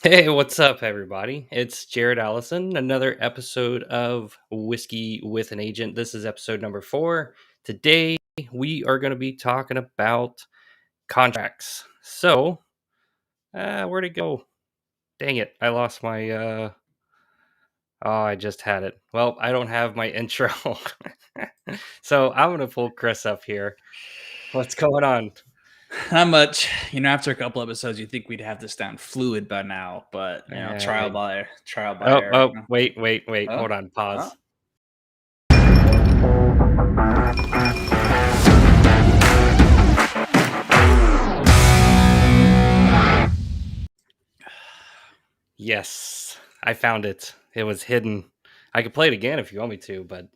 Hey, what's up, everybody? It's Jared Allison, another episode of Whiskey with an Agent. This is episode number 4. Today, we are going to be talking about contracts. So, where'd it go? Dang it, I lost my, oh, I just had it. Well, I don't have my intro. So, I'm going to pull Chris up here. What's going on? Not much. After a couple episodes, you think we'd have this down fluid by now, but trial Uh, by oh, error. oh, wait. Oh, Hold on, oh. pause. Yes, I found it. It was hidden. I could play it again if you want me to, but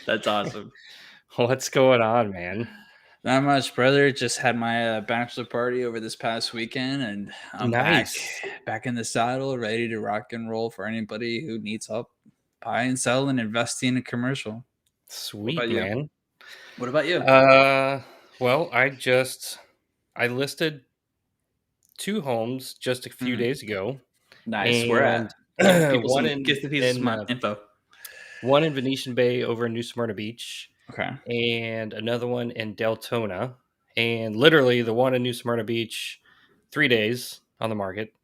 That's awesome. what's going on, man? Not much, brother. Just had my bachelor party over this past weekend, and I'm Nice. back in the saddle, ready to rock and roll for anybody who needs help buying, selling, investing in commercial. What Sweet, about you? man. What about you? Well, I listed 2 homes just a few Mhm. days ago, Nice. Where and at? Give the people one some info. one in Venetian Bay over in New Smyrna Beach, Okay. and another one in Deltona. And literally, the one in New Smyrna Beach, 3 days on the market.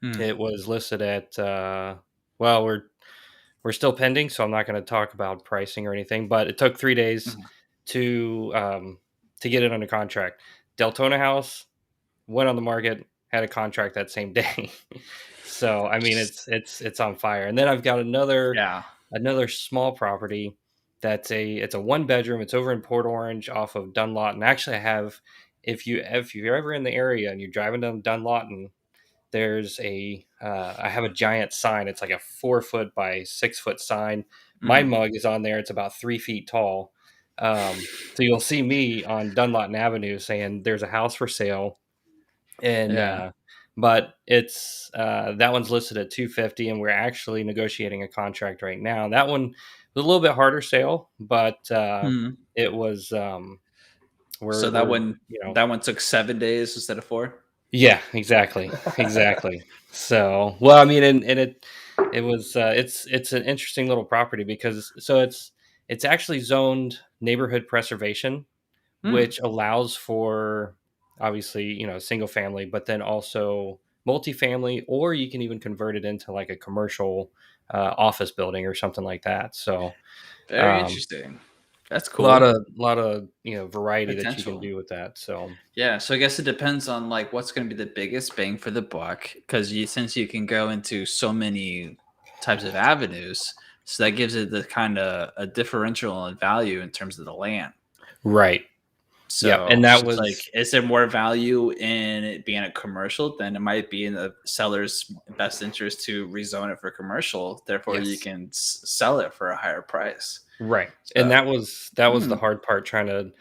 Hmm. It was listed at well, we're still pending, so I'm not going to talk about pricing or anything. But it took 3 days Mhm. to um, to get it under contract. Deltona House went on the market, had a contract that same day. So I mean, it's on fire. And then I've got Yeah. another small property it's a 1 bedroom. It's over in Port Orange off of Dunlawton. Actually, I have if you're ever in the area and you're driving down Dunlawton, there's I have a giant sign. It's like a 4 foot by 6 foot sign. My Mhm. mug is on there. It's about 3 feet tall. So you'll see me on Dunlawton Avenue saying there's a house for sale. And Yeah. but it's that one's listed at 250, and we're actually negotiating a contract right now. That one was a little bit harder sale, but Hmm. it was So we're that one took 7 days instead of 4. yeah, exactly, exactly. So, well, I mean, and it was it's an interesting little property because it's actually zoned neighborhood preservation, Hmm. which allows for obviously single family, but then also multifamily, or you can even convert it into like a commercial office building or something like that. So, Very um, interesting. That's a lot cool. of variety that you can Potential. do with that. So, Yeah. So I guess it depends on like what's going to be the biggest bang for the buck because since you can go into so many types of avenues, so that gives it the kind of a differential in value in terms of the land. right. Yep. So And it's that just like, was is there more value in it being a commercial than it might be in the seller's best interest to rezone it for commercial? Therefore, you yes. can sell it for a higher price. Right. And So, that was the hard part trying to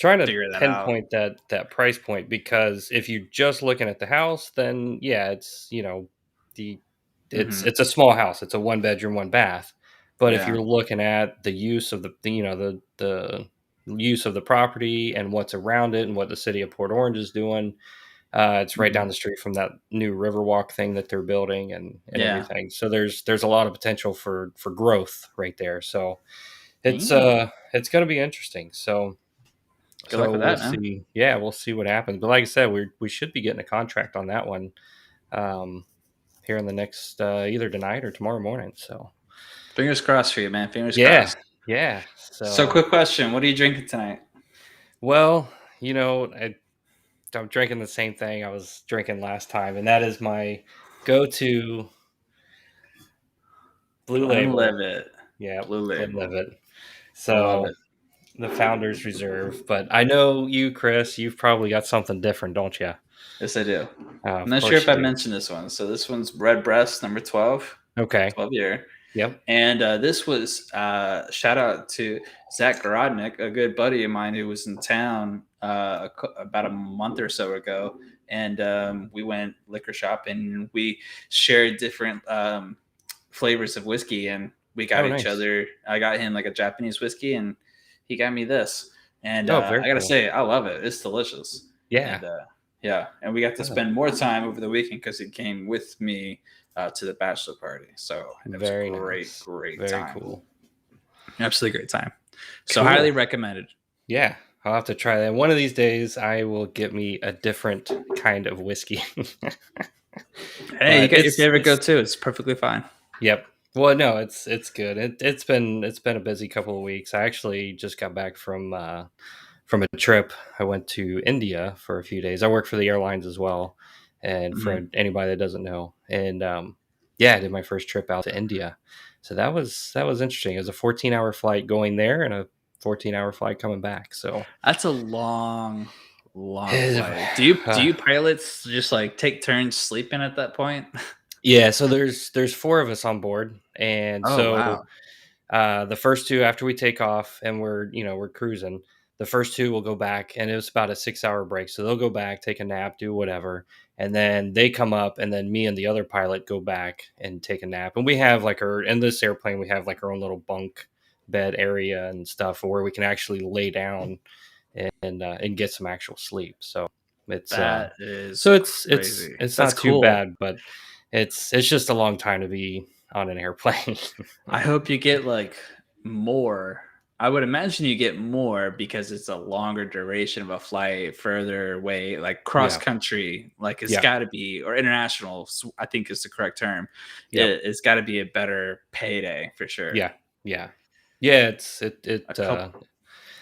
figure that out. pinpoint that price point, because if you're just looking at the house, then yeah, the Hmm. it's a small house. It's a 1 bedroom, 1 bath. But if Yeah. you're looking at the use of the use of the property and what's around it and what the city of Port Orange is doing, it's right down Hmm. the street from that new Riverwalk thing that they're building and Yeah. everything. So there's a lot of potential for growth right there. So Dang. it's going to be interesting. So Good luck with we'll that, man. see. Yeah, we'll see what happens. But like I said, we should be getting a contract on that one um, here in the next either tonight or tomorrow morning. So Fingers crossed for you, man. Fingers yeah, crossed. yeah. So, So quick question: what are you drinking tonight? well, I'm drinking the same thing I was drinking last time, and that is my go-to Blue Label. Glenlivet, Yeah, Blue Label. Glenlivet. I love So it. the Founder's Reserve. But I know you, Chris. You've probably got something different, don't you? Yes, I do. I'm Of not sure course if you I do. mentioned this one. So this one's Red Breast number 12, Okay. 12 year. Yep. And this was shout out to Zach Gorodnick, a good buddy of mine who was in town about a month or so ago. And we went liquor shopping and we shared different flavors of whiskey. And we got Oh, each nice. other. I got him like a Japanese whiskey and he got me this. And Oh, very I got to cool. say, I love it. It's delicious. Yeah. And Yeah, and we got to spend more time over the weekend because he came with me to the bachelor party. So it was a Very great, nice. great Very time. cool. Absolutely great time. So highly Cool. recommended. Yeah, I'll have to try that. One of these days, I will get me a different kind of whiskey. Hey, you But got your favorite it's go-to. It's perfectly fine. yep. Well, no, it's good. It's been a busy couple of weeks. I actually just got back from a trip. I went to India for a few days. I work for the airlines as well, and Mhm. for anybody that doesn't know, and yeah, I did my first trip out to India. So that was interesting. It was a 14-hour flight going there and a 14-hour flight coming back. So That's a long, long flight. Do you pilots just like take turns sleeping at that point? yeah, so there's four of us on board, and Oh wow. so the first two after we take off and we're cruising, the first two will go back and it was about a 6 hour break. So they'll go back, take a nap, do whatever. And then they come up and then me and the other pilot go back and take a nap. And we have like in this airplane, we have like our own little bunk bed area and stuff where we can actually lay down and get some actual sleep. So it's That is so it's crazy. it's That's not too cool. bad, but it's just a long time to be on an airplane. I hope you get like more. I would imagine you get more because it's a longer duration of a flight further away, like cross Yeah. country. Like it's Yeah. got to be, or international, I think is the correct term. Yep. It's got to be a better payday for sure. Yeah. Yeah. Yeah, A couple,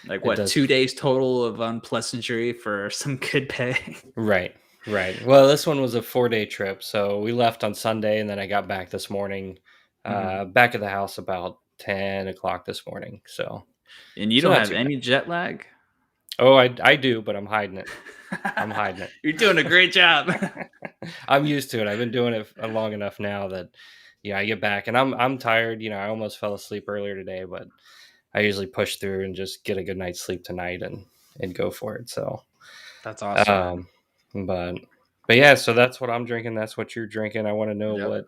like it what, does 2 days total of unpleasantry for some good pay. right. Right. Well, this one was a 4-day trip, so we left on Sunday and then I got back this morning, Mhm. back at the house about 10 o'clock this morning. And you So don't not have too bad. any jet lag? Oh, I do, but I'm hiding it. I'm hiding it. You're doing a great job. I'm used to it. I've been doing it long enough now that I get back and I'm tired. I almost fell asleep earlier today, but I usually push through and just get a good night's sleep tonight and go for it. So, That's awesome, man. um, but yeah, so that's what I'm drinking. That's what you're drinking. I want to know Yep. what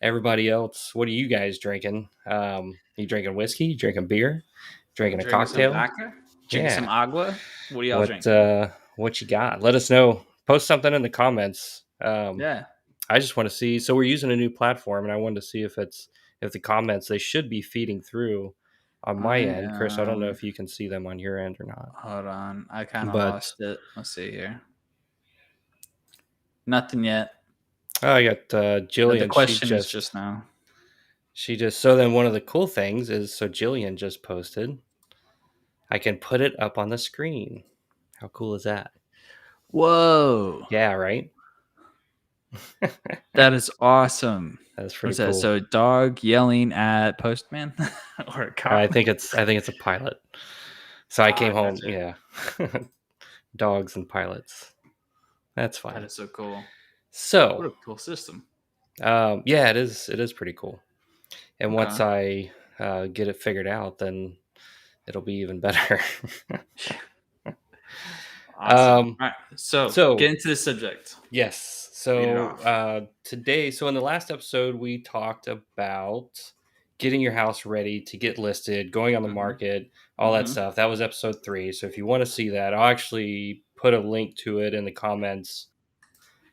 everybody else. What are you guys drinking? You drinking whiskey? You drinking beer? Drinking a Drinking some cocktail? vodka? Drinking some Yeah. agua? What are y'all What drinking? what you got? Let us know. Post something in the comments. Yeah. I just want to see. So we're using a new platform, and I wanted to see if the comments they should be feeding through on my I end. Chris, I don't know if you can see them on your end or not. hold on. I kind of But lost it. Let's see here. Nothing yet. oh, I got The Jillian. question is just now. She just. So then one of the cool things is so Jillian just posted. I can put it up on the screen. How cool is that? Whoa. Yeah, right. That is awesome. That's pretty What's that? cool. So dog yelling at postman or a I cop? think it's a pilot. So I came home. Gotcha. Yeah, dogs and pilots. That's That funny. is so cool. What So a cool system. yeah, it is. It is pretty cool. And Okay. once I get it figured out, then it'll be even better. Awesome. um, All right. So get so into the subject. yes, Read it so off. today, so in the last episode, we talked about getting your house ready to get listed, going on the Mm-hmm. market, all that Mm-hmm. stuff. That was episode 3. So if you want to see that, I'll actually put a link to it in the comments.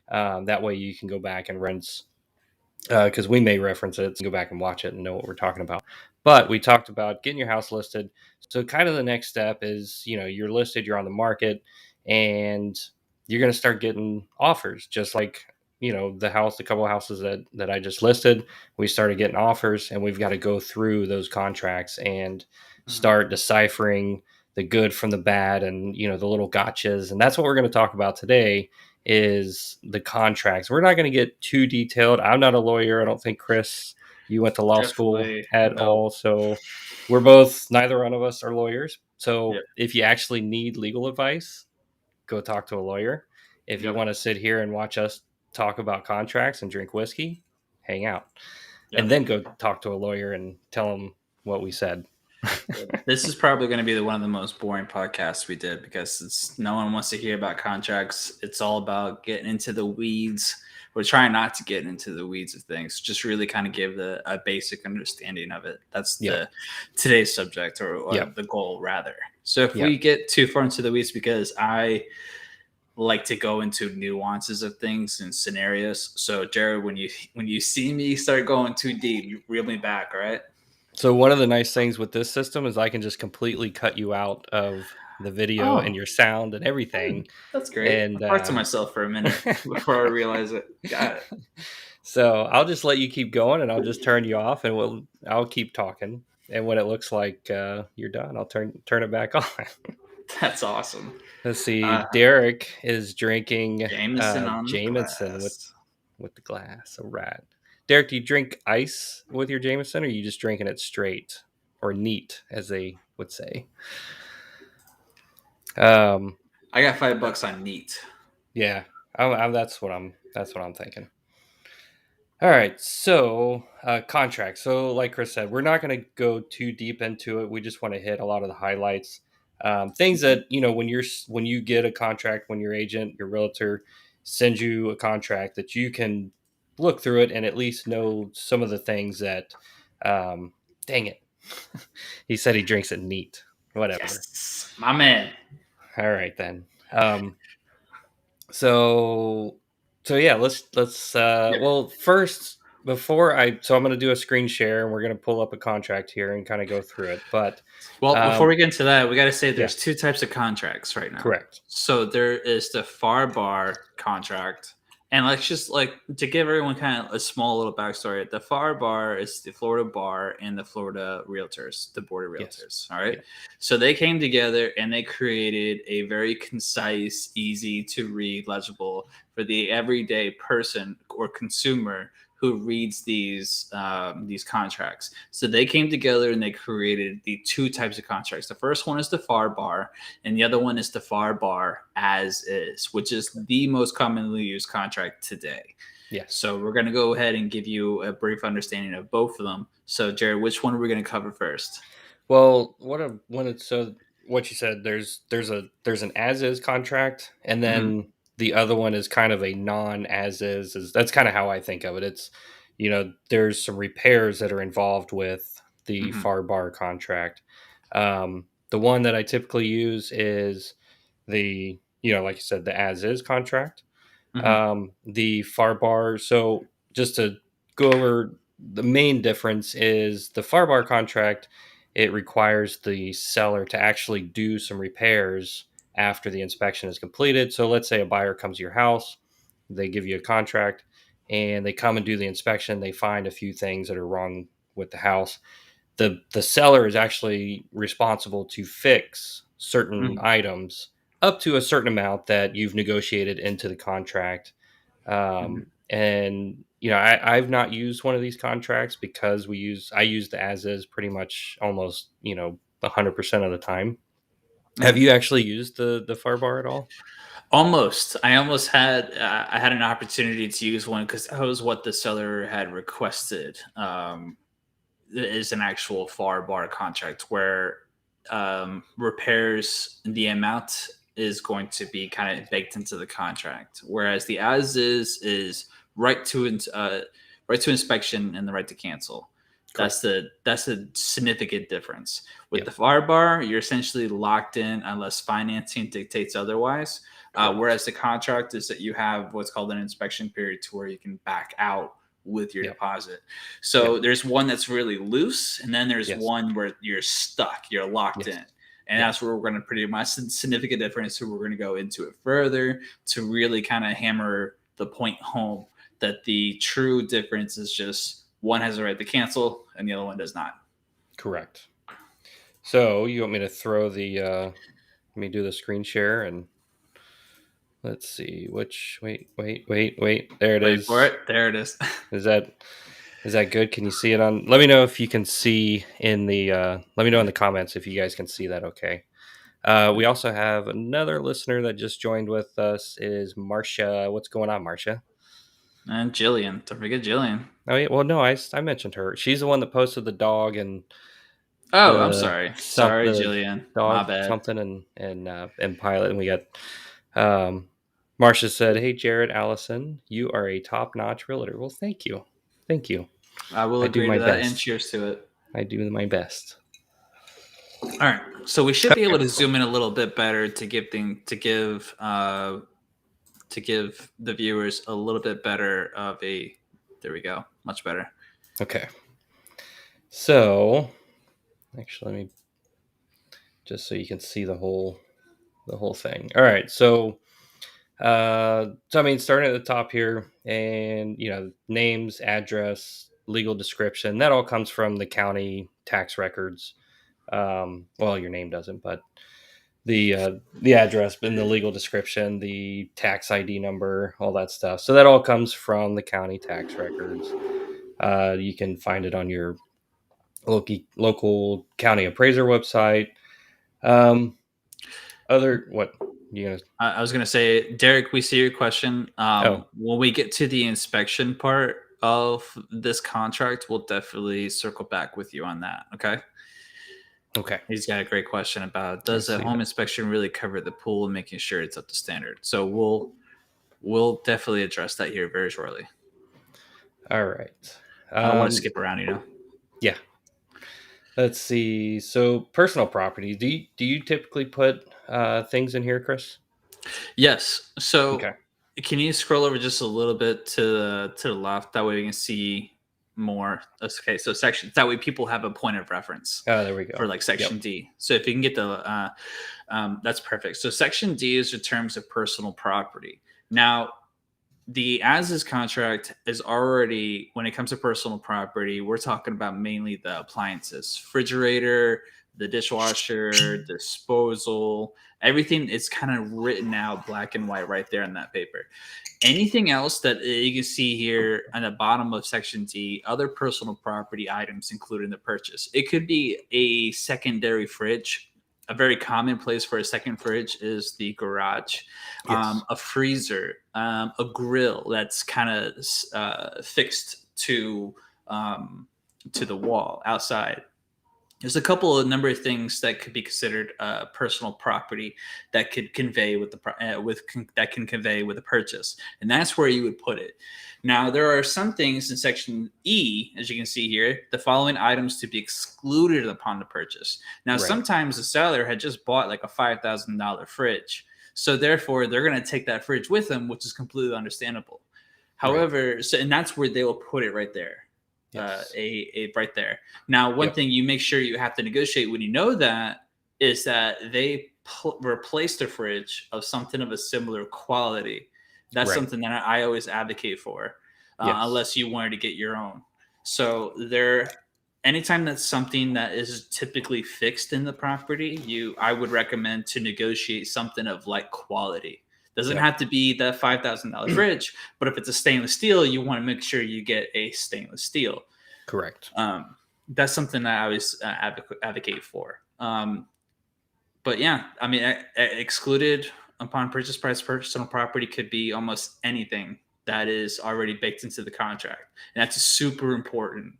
That way you can go back and rinse because we may reference it, so go back and watch it and know what we're talking about. But we talked about getting your house listed. So kind of the next step is, you're listed, you're on the market, and you're going to start getting offers, just like the couple of houses that I just listed. We started getting offers, and we've got to go through those contracts and Mm-hmm. start deciphering the good from the bad, and the little gotchas. And that's what we're going to talk about today is the contracts. We're not going to get too detailed. I'm not a lawyer. I don't think, Chris, you went to law school Definitely. at Nope. all. So neither one of us are lawyers. So Yep. if you actually need legal advice, go talk to a lawyer. If you Yep. want to sit here and watch us talk about contracts and drink whiskey, hang out. And Yep. then go talk to a lawyer and tell them what we said. This is probably going to be one of the most boring podcasts we did because no one wants to hear about contracts. It's all about getting into the weeds. We're trying not to get into the weeds of things. Just really kind of give a basic understanding of it. That's Yep. the today's subject or Yep. the goal rather. So if Yep. we get too far into the weeds, because I like to go into nuances of things and scenarios. So, Jared, when you see me start going too deep, you reel me back, all right? So one of the nice things with this system is I can just completely cut you out of the video and Oh, your sound and everything. that's great. I And thought to myself for a minute before I realized it. Got it. so I'll just let you keep going, and I'll just turn you off, and I'll keep talking. And when it looks like you're done, I'll turn it back on. That's awesome. Let's see. Uh, Derek is drinking Jameson on the Jameson glass. with the glass. All right. Derek, do you drink ice with your Jameson, or are you just drinking it straight or neat, as they would say? Um, I got $5 on neat. yeah, that's what I'm thinking. All right, so contract. So, like Chris said, we're not going to go too deep into it. We just want to hit a lot of the highlights, things Mhm. that when you get a contract, when your agent, your realtor sends you a contract, that you can look through it and at least know some of the things that. Um, dang it, he said he drinks it neat. Whatever. Yes, my man. All right then. So yeah, let's Yep. well, first, before I so I'm going to do a screen share, and we're going to pull up a contract here and kind of go through it. But Well, before um we get into that, we got to say yeah, there's two types of contracts right now. correct. So there is the FAR bar contract. And let's just like to give everyone kind of a small little backstory. The FAR bar is the Florida Bar and the Florida Realtors, the Board of Yes. Realtors. All right. Yeah. So they came together and they created a very concise, easy to read, legible for the everyday person or consumer who reads these contracts. So they came together and they created the two types of contracts. The first one is the FAR bar, and the other one is the FAR bar as is, which is the most commonly used contract today. Yes. So we're going to go ahead and give you a brief understanding of both of them. So Jared, which one are we going to cover first? Well, when it's so what you said, there's an as is contract, and Mm-hmm, then the other one is kind of a non as is that's kind of how I think of it. It's there's some repairs that are involved with the mm-hmm, FAR bar contract. The one that I typically use is like you said, the as is contract. mm-hmm, The FAR bar. So just to go over, the main difference is the FAR bar contract. It requires the seller to actually do some repairs after the inspection is completed. So let's say a buyer comes to your house, they give you a contract, and they come and do the inspection. They find a few things that are wrong with the house. The seller is actually responsible to fix certain mm-hmm, items up to a certain amount that you've negotiated into the contract. mm-hmm, And I've not used one of these contracts because I use the as is pretty much almost 100% of the time. Have mm-hmm. you actually used the far bar at all? Almost. I almost had I had an opportunity to use one because that was what the seller had requested. Is an actual FAR bar contract where repairs, the amount is going to be kind of baked into the contract, whereas the as is right to right to inspection and the right to cancel. Correct. That's a significant difference. With Yeah. the FAR bar, you're essentially locked in unless financing dictates otherwise. Correct. Whereas the contract is that you have what's called an inspection period to where you can back out with your Yeah. deposit. Yeah. So there's one that's really loose, and then there's Yes. one where you're stuck, you're locked Yes. in. And Yeah. that's where we're going to pretty much significant difference. So we're going to go into it further to really kind of hammer the point home that the true difference is just one has a right to cancel and the other one does not. Correct. So you want me to throw let me do the screen share, and let's see which wait. There it Wait for is. it. There it is. Is that is that good? Can you see it on? Let me know if you can see in the let me know in the comments if you guys can see that okay. We also have another listener that just joined with us is Marcia. What's going on, Marcia? And Jillian. Don't forget Jillian. Oh yeah, well no, I mentioned her. She's the one that posted the dog and Oh, I'm the sorry. Sorry, the Jillian. My dog bad. something and Pilot, and we got um Marcia said, "Hey Jared, Allison, you are a top-notch realtor." Well, thank you. I will I do agree my to that and best. cheers to it. I do my best. All right. So we should be able to zoom in a little bit better to give to give the viewers a little bit better of a. There we go, much better. Okay. So, actually, let me just so you can see the whole thing. All right. So I mean, starting at the top here, and names, address, legal description, that all comes from the county tax records. Well, your name doesn't, but the address and the legal description, the tax ID number, all that stuff. So that all comes from the county tax records. You can find it on your local county appraiser website. Um, other what you gonna? I was gonna say, Derek, we see your question. Oh, When we get to the inspection part of this contract, we'll definitely circle back with you on that. Okay. okay. He's got a great question about, I does a see home that. inspection really cover the pool and making sure it's up to standard? So we'll definitely address that here very shortly. All right. I don't want to skip around, Yeah. Let's see. So personal property. Do you typically put things in here, Chris? Yes. So Okay. can you scroll over just a little bit to the left? That way we can see more. Okay, so sections. That way people have a point of reference Oh, there we for go. like Yep. section D. So if you can get that's perfect. So section D is the terms of personal property. Now, the as is contract is already, when it comes to personal property, we're talking about mainly the appliances, refrigerator, the dishwasher, disposal, everything is kind of written out black and white right there in that paper. Anything else that you can see here on the bottom of section D, other personal property items included in the purchase. It could be a secondary fridge. A very common place for a second fridge is the garage. Yes. A freezer, a grill that's kind of fixed to the wall outside. There's a couple of number of things that could be considered personal property that could convey with that can convey with a purchase, and that's where you would put it. Now, there are some things in section E, as you can see here, the following items to be excluded upon the purchase. Now, Right. sometimes the seller had just bought like a $5,000 fridge, so therefore they're going to take that fridge with them, which is completely understandable. Right. However, and that's where they will put it right there, Yes. a right there. Now, one Yep. thing you make sure you have to negotiate when you know that is that they replace the fridge of something of a similar quality. That's Right. something that I always advocate for, Yes. unless you wanted to get your own. So anytime that's something that is typically fixed in the property, I would recommend to negotiate something of like quality. Doesn't Yep. have to be the $5,000 fridge, but if it's a stainless steel, you want to make sure you get a stainless steel. Correct. That's something that I always advocate for. But yeah, I mean, excluded upon purchase price personal property could be almost anything that is already baked into the contract, and that's super important.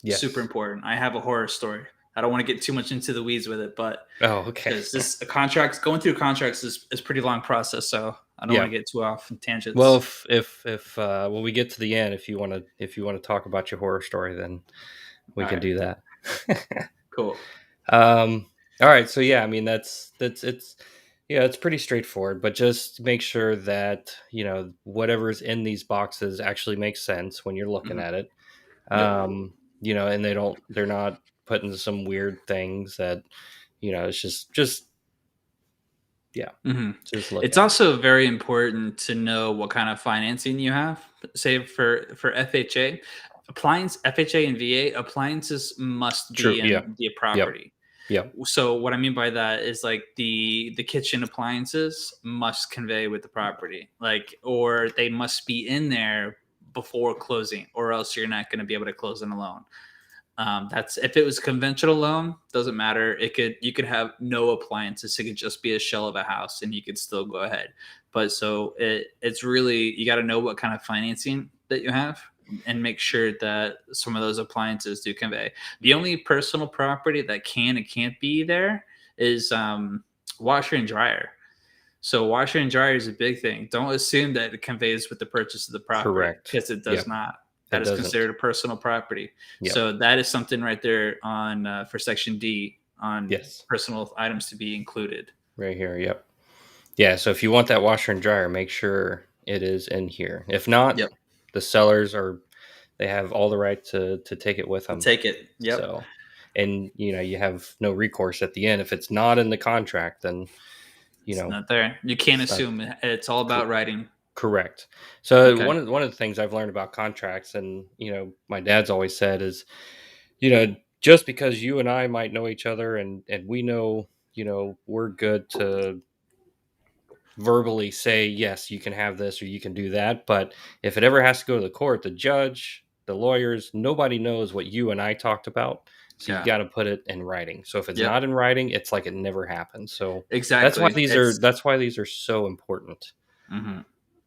Super Yes. important. I have a horror story. I don't want to get too much into the weeds with it, but Oh, okay. because this a contract going through contracts is pretty long process, so I don't want Yeah. to get too off in Well, tangents. if when we get to the end, if you want to talk about your horror story, then we All can right, do that. cool. All right. So yeah, I mean it's yeah, it's pretty straightforward, but just make sure that whatever's in these boxes actually makes sense when you're looking Hmm. at it. Yep. And they're not putting some weird things that it's just yeah, Hmm. just look It's at it. also very important to know what kind of financing you have. Say for FHA, FHA and VA appliances must True. be Yeah. in the Yep. property. Yep. So what I mean by that is like the kitchen appliances must convey with the property, like, or they must be in there before closing, or else you're not going to be able to close on a loan. That's if it was a conventional loan, doesn't matter. You could have no appliances. It could just be a shell of a house, and you could still go ahead. But so it's really, you got to know what kind of financing that you have, and make sure that some of those appliances do convey. The only personal property that can and can't be there is washer and dryer. So washer and dryer is a big thing. Don't assume that it conveys with the purchase of the property, Correct. because it does Yep. not. That It is doesn't. considered a personal property. Yep. So that is something right there on for section D on Yes. personal items to be included. Right here. Yep. Yeah, so if you want that washer and dryer, make sure it is in here. If not, Yep. the sellers are they have all the right to take it with To them. take it. Yep. So, and you have no recourse at the end if it's not in the contract. Then you It's know not there. You can't it's not assume it's all cor- about writing. correct. So Okay. one of the things I've learned about contracts, and my dad's always said is, just because you and I might know each other, and we know, we're good to verbally say, yes, you can have this or you can do that. But if it ever has to go to the court, the judge, the lawyers, nobody knows what you and I talked about. So you Yeah. got to put it in writing. So if it's Yep. not in writing, it's like it never happened. So Exactly. It's that's why these are so important. hmm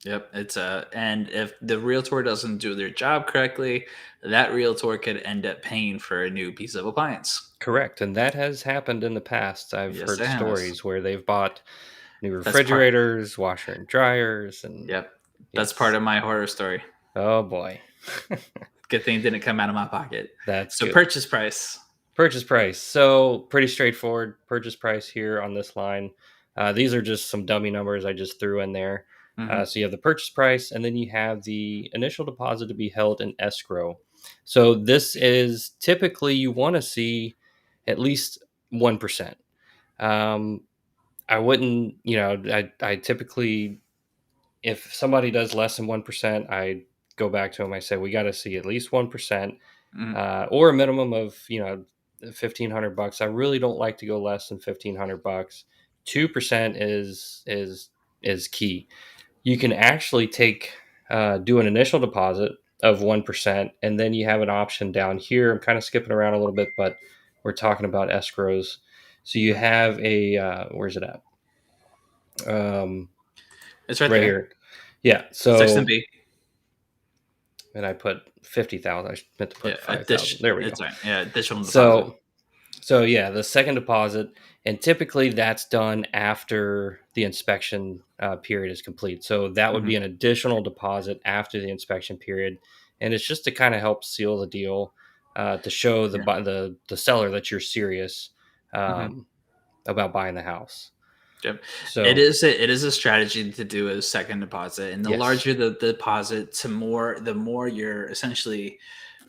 Yep. It's and if the realtor doesn't do their job correctly, that realtor could end up paying for a new piece of appliance. Correct. And that has happened in the past. I've Yes, heard it has. stories where they've bought new That's part. refrigerators, washer and dryers, and Yep. That's part yes. of my horror story. Oh boy. Good thing it didn't come out of my pocket. That's So good. purchase price. Purchase price. So pretty straightforward. Purchase price here on this line. These are just some dummy numbers I just threw in there. Hmm So you have the purchase price, and then you have the initial deposit to be held in escrow. So this is typically you want to see at least 1%. Um, I wouldn't, I typically, if somebody does less than 1%, I go back to them. I say we got to see at least 1%, hmm or a minimum of 1,500 bucks. I really don't like to go less than 1,500 bucks. 2% is key. You can actually do an initial deposit of 1%, and then you have an option down here. I'm kind of skipping around a little bit, but we're talking about escrows. So you have a where's it at? It's right Right there. here. Yeah. Section So B. and I put 50,000. I meant to Yeah. put 5,000. Addition. There we go. It's right. Yeah. Additional deposit. So yeah, the second deposit, and typically that's done after the inspection period is complete. So that would Hmm be an additional deposit after the inspection period, and it's just to kind of help seal the deal, to show Yeah. the seller that you're serious hmm um, about buying the house. Yep. So It is a strategy to do a second deposit, and the yes, larger the deposit, the more you're essentially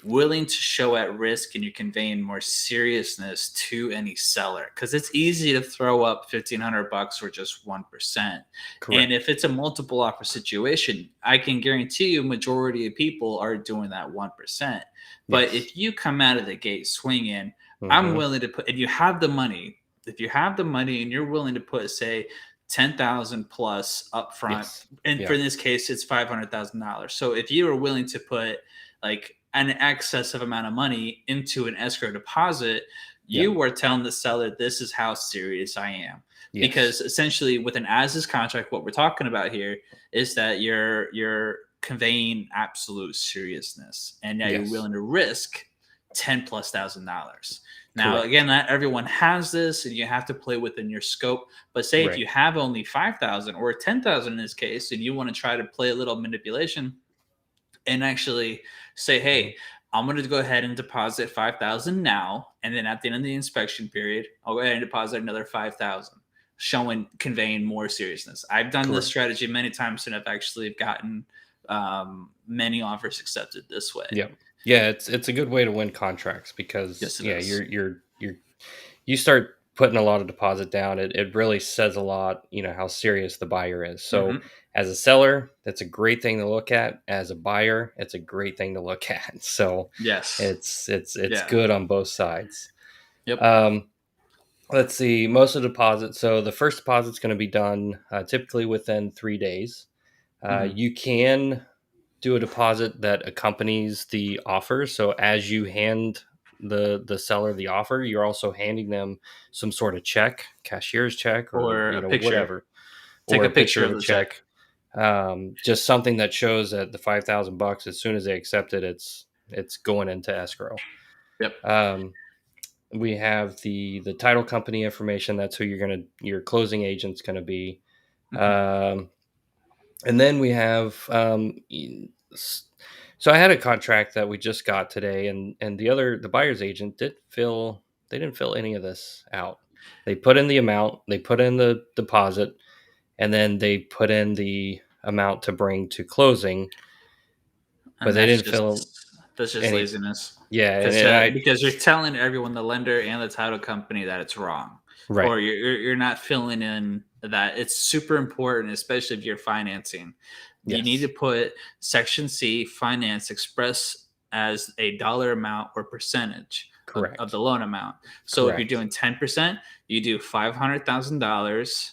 willing to show at risk, and you're conveying more seriousness to any seller, because it's easy to throw up $1,500 for just 1%. And correct. if it's a multiple offer situation, I can guarantee you majority of people are doing that 1%. But Yes. if you come out of the gate swinging, I'm Hmm. willing to put, and you have the money, if you have the money and you're willing to put, say, 10,000 plus upfront, Yes. and for Yeah. this case it's $500,000. So if you are willing to put like an excess of amount of money into an escrow deposit, Yeah. you are telling the seller, this is how serious I am. Because Yes. essentially with an as is contract, what we're talking about here is that you're conveying absolute seriousness, and now you're Yes. willing to risk 10 plus $1,000. Now, again, Correct. not everyone has this, and you have to play within your scope. But say if Right. you have only 5,000 or 10,000 in this case, and you want to try to play a little manipulation and actually say, Mhm. "Hey, I'm going to go ahead and deposit 5,000 now, and then at the end of the inspection period, I'll go ahead and deposit another 5,000." Showing, conveying more seriousness. I've done this Correct. strategy many times, and I've actually gotten many offers accepted this way. Yeah. Yeah, it's a good way to win contracts because Yes, it yeah, is. you start putting a lot of deposit down. It really says a lot, how serious the buyer is. So Hmm as a seller, that's a great thing to look at. As a buyer, it's a great thing to look at. So Yes. it's Yeah. good on both sides. Yep. Um, let's see, most of the deposit. So the first deposit's going to be done typically within 3 days. hmm You can do a deposit that accompanies the offer. So as you hand the seller the offer, you're also handing them some sort of check, cashier's check, or Or a picture. whatever, Take or a a picture picture of of a the check. check. Just something that shows that the 5,000 bucks, as soon as they accept it, it's going into escrow. Yep. Um, we have the title company information. That's who your closing agent's gonna be. hmm Um, and then we have so I had a contract that we just got today, and the buyer's agent didn't fill any of this out. They put in the amount, they put in the deposit, and then they put in the amount to bring to closing, but And they didn't fill that's just any. laziness. Yeah, and Because I because you're telling everyone, the lender and the title company, that it's wrong, right. or you're not filling in that it's super important, especially if you're financing. You need to Yes, put Section C finance express as a dollar amount or percentage of correct, the loan amount. So if you're correct. doing 10%, you do $500,000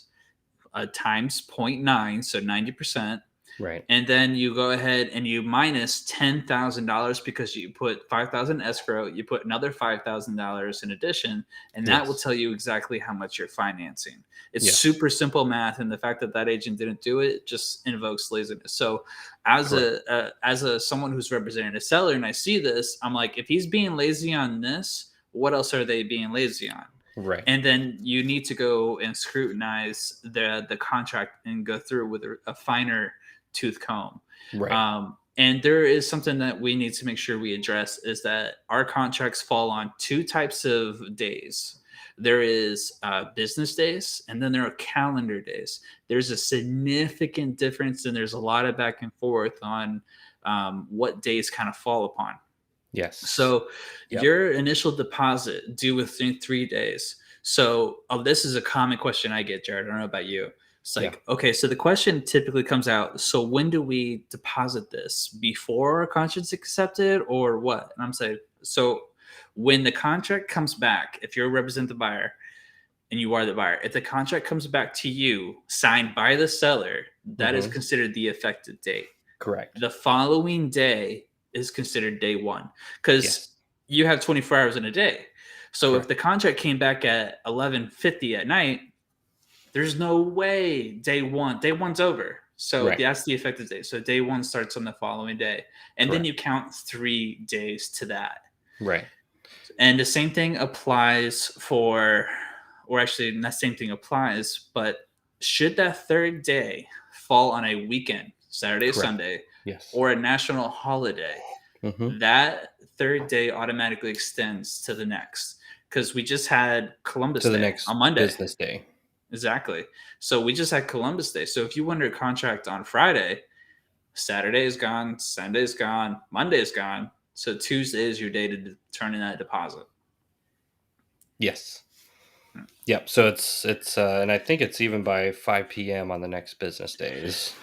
times 0.9, so 90%. Right. And then you go ahead and you minus $10,000 because you put 5,000 escrow, you put another $5,000 in addition, and that will Yes. tell you exactly how much you're financing. It's Yes. super simple math, and the fact that that agent didn't do it just invokes laziness. So, as Correct. a someone who's representing a seller, and I see this, I'm like, if he's being lazy on this, what else are they being lazy on? Right. And then you need to go and scrutinize the contract and go through with a finer tooth comb. Right. And there is something that we need to make sure we address, is that our contracts fall on two types of days. There is business days, and then there are calendar days. There's a significant difference, and there's a lot of back and forth on what days kind of fall upon. Yes. So Yep. your initial deposit due within 3 days. So this is a common question I get, Jared. I don't know about you. It's Yeah. like, okay, so the question typically comes out, so when do we deposit this? Before a contract's accepted or what? And I'm saying, so when the contract comes back, if you're represent the buyer and you are the buyer, if the contract comes back to you signed by the seller, that is Mm-hmm. considered the effective date. Correct. The following day is considered day one, because Yes. you have 24 hours in a day. So if Correct. the contract came back at 11:50 at night, there's no way day one's over. So Right. that's the effective date. So day one starts on the following day, and then Correct. you count 3 days to that. Right. And the same thing applies for, or actually, that same thing applies, but should that third day fall on a weekend, Saturday, Correct. Sunday, Yes. or a national holiday, Mm-hmm. that third day automatically extends to the next. Because we just had Columbus To the Day next on Monday. business day. Exactly. So we just had Columbus Day. So if you went under contract on Friday, Saturday is gone, Sunday is gone, Monday is gone. So Tuesday is your day to turn in that deposit. Yes. Yep. So it's and I think it's even by 5 p.m. on the next business days.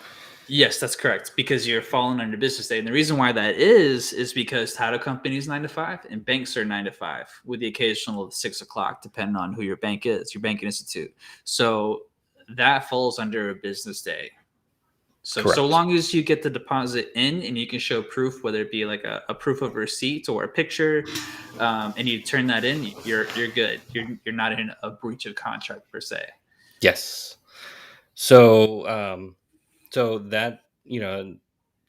Yes, that's correct. Because you're falling under business day. And the reason why that is because title companies 9 to 5 and banks are 9 to 5 with the occasional 6 o'clock, depending on who your bank is, your banking institute. So that falls under a business day. So Correct. long as you get the deposit in and you can show proof, whether it be like a proof of receipt or a picture, and you turn that in, you're good. You're not in a breach of contract per se. Yes. So so that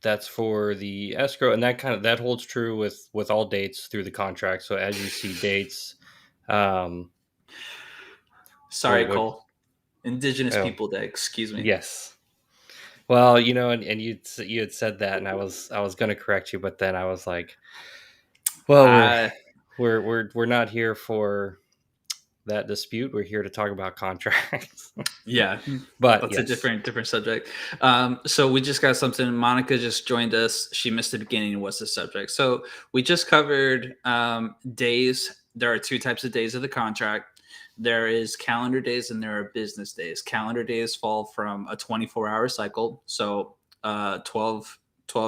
that's for the escrow, and that holds true with all dates through the contract. So as you see dates, um, Sorry, what Cole. Indigenous oh People Day. Excuse me. yes. Well, and you had said that, and I was going to correct you, but then I was like, well, I we're not here for that dispute. We're here to talk about contracts. Yeah, But that's a yes, different subject. So we just got something. Monica just joined us. She missed the beginning. What's the subject? So we just covered days. There are two types of days of the contract. There is calendar days and there are business days. Calendar days fall from a 24-hour cycle, so 12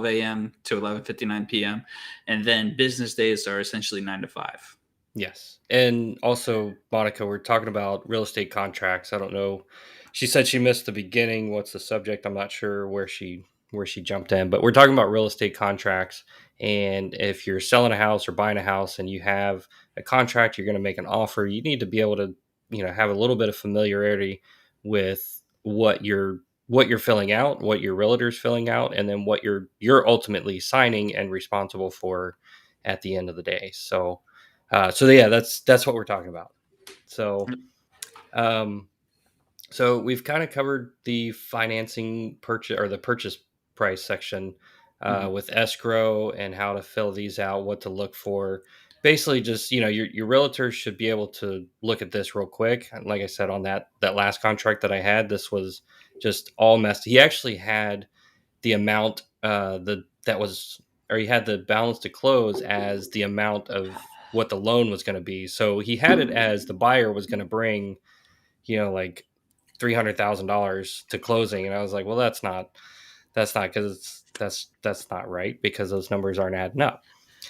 a.m. to 11:59 p.m. And then business days are essentially 9 to 5. yes, and also Monica, we're talking about real estate contracts. I don't know. She said she missed the beginning. What's the subject? I'm not sure where she jumped in, but we're talking about real estate contracts. And if you're selling a house or buying a house and you have a contract, you're going to make an offer. You need to be able to, have a little bit of familiarity with what you're filling out, what your realtor's filling out, and then what you're ultimately signing and responsible for at the end of the day. So yeah, that's what we're talking about. So, um, so we've kind of covered the financing purchase or the purchase price section Mhm. with escrow and how to fill these out, what to look for. Basically, just your realtor should be able to look at this real quick. And like I said on that last contract that I had, this was just all messed. He actually had the amount that was, or he had the balance to close as the amount of what the loan was going to be. So he had it as the buyer was going to bring, like $300,000 to closing, and I was like, well, that's not because that's not right, because those numbers aren't adding up.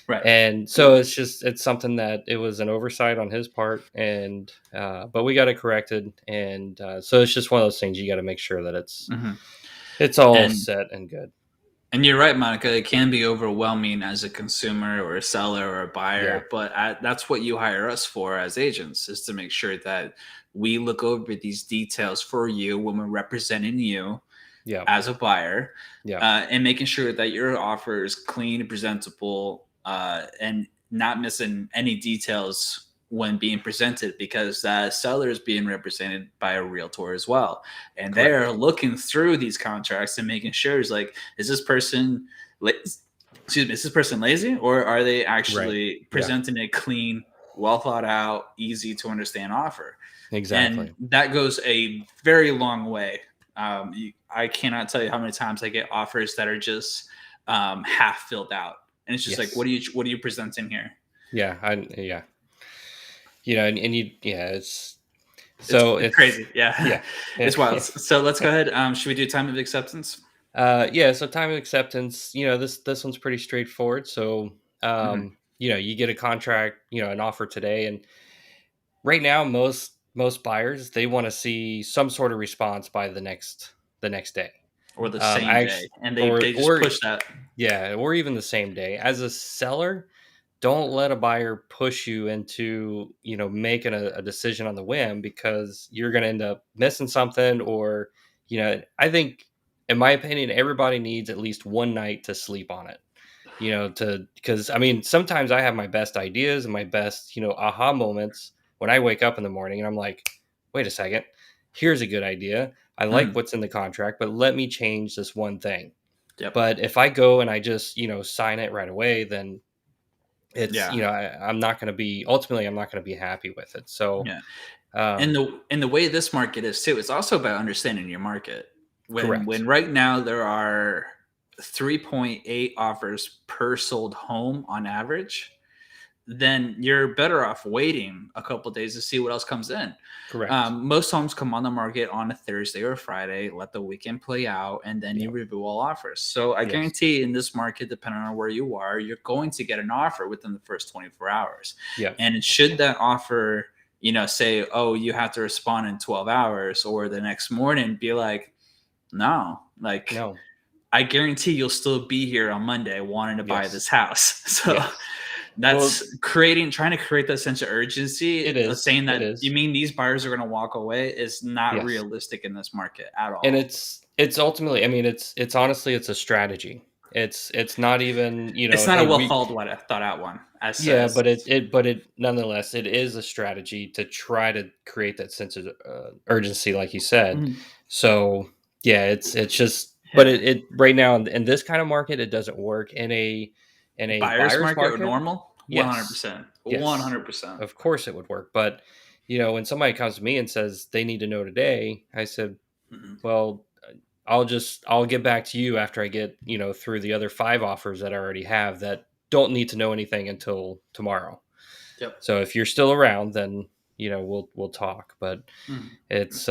Right. And so it's something that it was an oversight on his part, and but we got it corrected, and so it's just one of those things you got to make sure that Mm-hmm. it's all And set and good. And you're right, Monica. It can be overwhelming as a consumer or a seller or a Yeah, buyer, but that's what you hire us for as agents, is to make sure that we look over these details for you when we're representing you yeah, as a buyer, yeah, and making sure that your offer is clean and presentable, and not missing any details when being presented, because the seller is being represented by a realtor as well, and they're correct. looking through these contracts and making sure, is like, is this person excuse me, is this person lazy, or are they Right. actually Yeah, presenting a clean, well thought out, easy to understand offer? And exactly. that goes a very long way. I cannot tell you how many times I get offers that are just half filled out, and it's just like, Yes. what are you presenting here? Yeah. And you, yeah, so It's it's, crazy, yeah. yeah, yeah. It's wild. So let's go ahead. Should we do time of acceptance? Yeah, so time of acceptance, this one's pretty straightforward. So, Hmm. you get a contract, an offer today, and right now most buyers, they want to see some sort of response by the next day. Or the I same day, actually, and or they just or push that. yeah, or even the same day. As a seller, don't let a buyer push you into making a decision on the whim, because you're going to end up missing something. Or I think, in my opinion, everybody needs at least one night to sleep on it, to because I mean, sometimes I have my best ideas and my best aha moments when I wake up in the morning, and I'm like, wait a second, here's a good idea. I like Mhm. what's in the contract, but let me change this one thing. Yep. But if I go and I just sign it right away, then it's Yeah. I'm not going to be, ultimately, I'm not going to be happy with it. So Yeah. And um the way this market is too, it's also about understanding your market. When correct. right now there are 3.8 offers per sold home on average, then you're better off waiting a couple days to see what else comes in. Correct. Most homes come on the market on a Thursday or Friday, let the weekend play out, and then you Yep. review all offers. So I Yes. guarantee in this market, depending on where you are, you're going to get an offer within the first 24 hours. Yep. And should that offer, say, oh, you have to respond in 12 hours, or the next morning, be like, no, like, No. I guarantee you'll still be here on Monday wanting to buy Yes. this house. So Yes. Well, that's trying to create that sense of urgency. it is. Saying It that you is. mean these buyers are going to walk away is not Yes. realistic in this market at And all. it's ultimately, I mean, it's honestly, it's a strategy. It's not even, It's not a hey, well we thought out one. yeah, As but it nonetheless, it is a strategy to try to create that sense of urgency, like you said. Mhm. So yeah, it's just, but Yeah, it right now in this kind of market, it doesn't work in a buyer's buyer's market or market. normal, Yes, 100%, yes, 100%. of course it would work. But when somebody comes to me and says they need to know today, I said, Mhm. well, I'll get back to you after I get, through the other 5 offers that I already have that don't need to know anything until tomorrow. Yep. So if you're still around, then, we'll talk. But Mhm. it's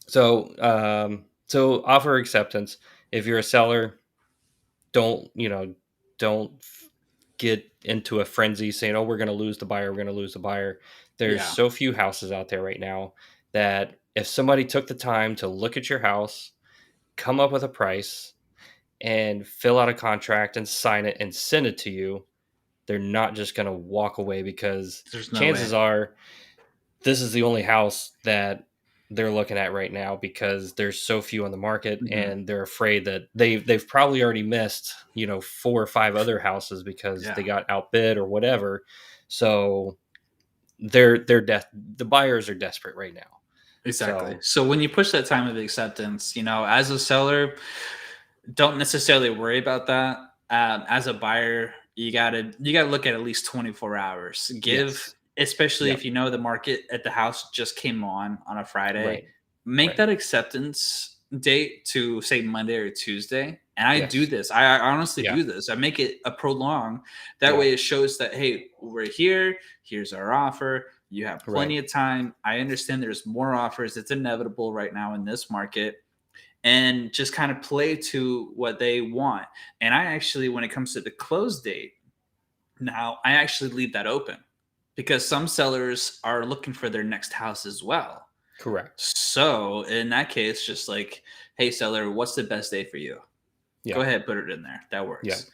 so offer acceptance. If you're a seller, don't, don't get into a frenzy saying, "Oh, we're going to lose the buyer, we're going to lose the buyer." There's Yeah. so few houses out there right now that if somebody took the time to look at your house, come up with a price, and fill out a contract and sign it and send it to you, they're not just going to walk away, because There's no way. chances are this is the only house that they're looking at right now, because there's so few on the market, Mhm. and they're afraid that they've probably already missed 4 or 5 other houses because Yeah. they got outbid or whatever. So the buyers are desperate right now. Exactly. So So when you push that time of acceptance, as a seller, don't necessarily worry about that. As a buyer, you gotta look at least 24 hours. yes. Especially Yep. if the market at the house just came on a Friday. Right. make Right. that acceptance date to say Monday or Tuesday. And I do Yes. this. I honestly Yeah. do this. I make it a prolong. That Yeah. way it shows that, hey, we're here. Here's our offer. You have Right. plenty of time. I understand there's more offers. It's inevitable right now in this market. And just kind of play to what they want. And I actually, when it comes to the close date, now I actually leave that open because some sellers are looking for their next house as well. Correct. So in that case, just like, hey, seller, what's the best day for you? Go Yeah. ahead, put it in there. That Yeah. works.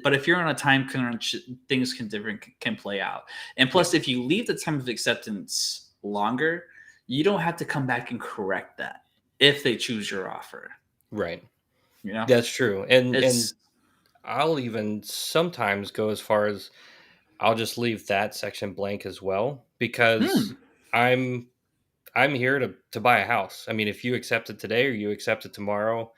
But if you're on a time crunch, things can play out. And Yeah. plus, if you leave the time of acceptance longer, you don't have to come back and correct that if they choose your offer. Right. You know, That's true. And it's I'll even sometimes go as far as I'll just leave that section blank as well because hmm, I'm I'm here to buy a house. I mean, if you accept it today or you accept it tomorrow,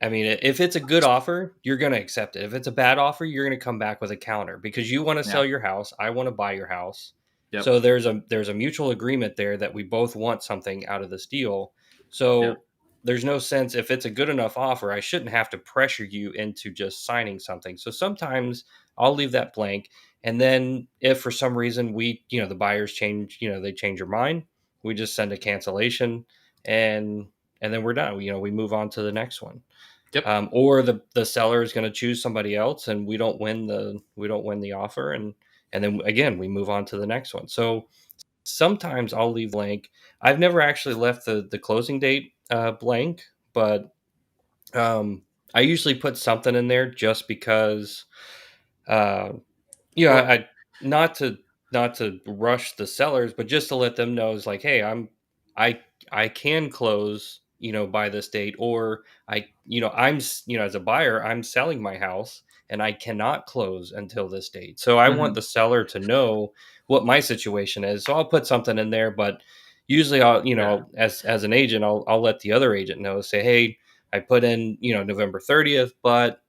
I mean, if it's a good offer, you're going to accept it. If it's a bad offer, you're going to come back with a counter because you want to yeah, sell your house. I want to buy your house. yep, So there's a mutual agreement there that we both want something out of this deal. yep, So there's no sense if it's a good enough offer, I shouldn't have to pressure you into just signing something. So sometimes I'll leave that blank, and then if for some reason the buyers change, they change your mind, we just send a cancellation, and then we're done. We move on to the next one. yep, Or the seller is going to choose somebody else, and we don't win the offer, and then again we move on to the next one. So sometimes I'll leave blank. I've never actually left the closing date blank, but I usually put something in there just because uh, well, I not to rush the sellers, but just to let them know is like, hey, I I can close, by this date, or as a buyer, I'm selling my house and I cannot close until this date. So I want mhm, the seller to know what my situation is. So I'll put something in there, but usually yeah, as an agent, I'll let the other agent know, say, hey, I put in, November 30th, but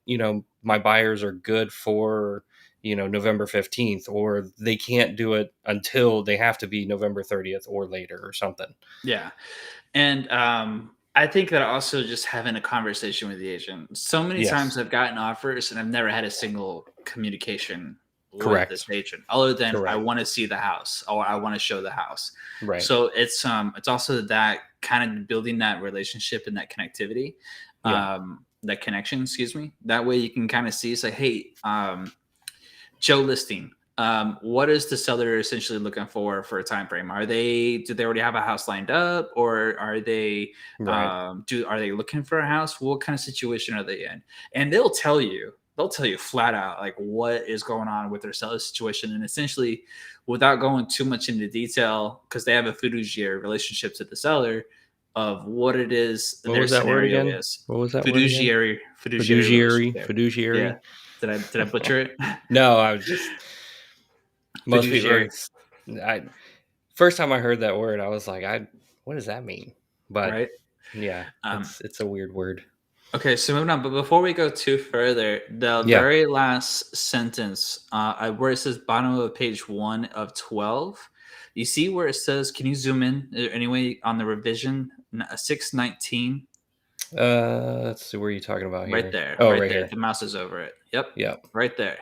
my buyers are good for November 15th, or they can't do it until they have to be November 30th or later or something. yeah. And I think that also just having a conversation with the agent. So many times Yes. I've gotten offers and I've never had a single communication with this Correct. agent other than I Correct. want to see the house or I want to show the house. Right. So it's also that kind of building that relationship and that connectivity, Yeah. that connection, excuse me. That way you can kind of see, say, hey, Joe listing. What is the seller essentially looking for a time frame? Do they already have a house lined up, or Right. are they looking for a house? What kind of situation are they in? And they'll tell you flat out like what is going on with their seller situation, and essentially, without going too much into detail, because they have a fiduciary relationship to the seller of what it is What their was that word scenario again? is. What was that word again? Fiduciary Fiduciary. relationship. Yeah. Fiduciary. Did I butcher it? No, I was just most people. Fiduciary, It's I first time I heard that word, I was like, what does that mean? But right? yeah, Um, it's a weird word. okay, so moving on. But before we go too further, the Yeah. very last sentence, where it says bottom of page 1 of 12, you see where it says, can you zoom in anyway on the revision 619? Let's see, where are you talking about Right here? there, Oh, right right there. here. The mouse is over it. Yep, Yeah. right there.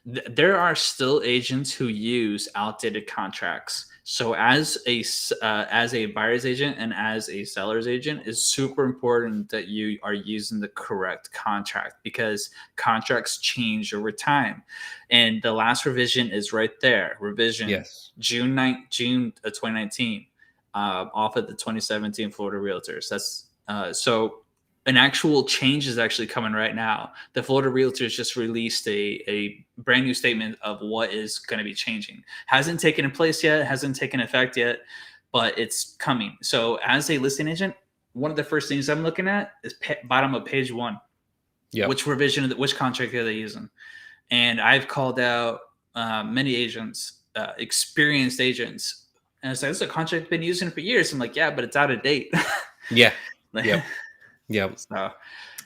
There are still agents who use outdated contracts. So as a buyer's agent and as a seller's agent, it's super important that you are using the correct contract because contracts change over time. And the last revision is right there. Revision Yes. June of 2019, off of the 2017 Florida Realtors. That's so an actual change is actually coming right now. The Florida Realtors just released a brand new statement of what is going to be changing. Hasn't taken place yet, hasn't taken effect yet, but it's coming. So, as a listing agent, one of the first things I'm looking at is bottom of page 1. Yep. Which revision, which contract are they using? And I've called out many agents, experienced agents, and it's like, this is a contract I've been using for years. I'm like, yeah, but it's out of date. Yeah. Yep. Yep. So,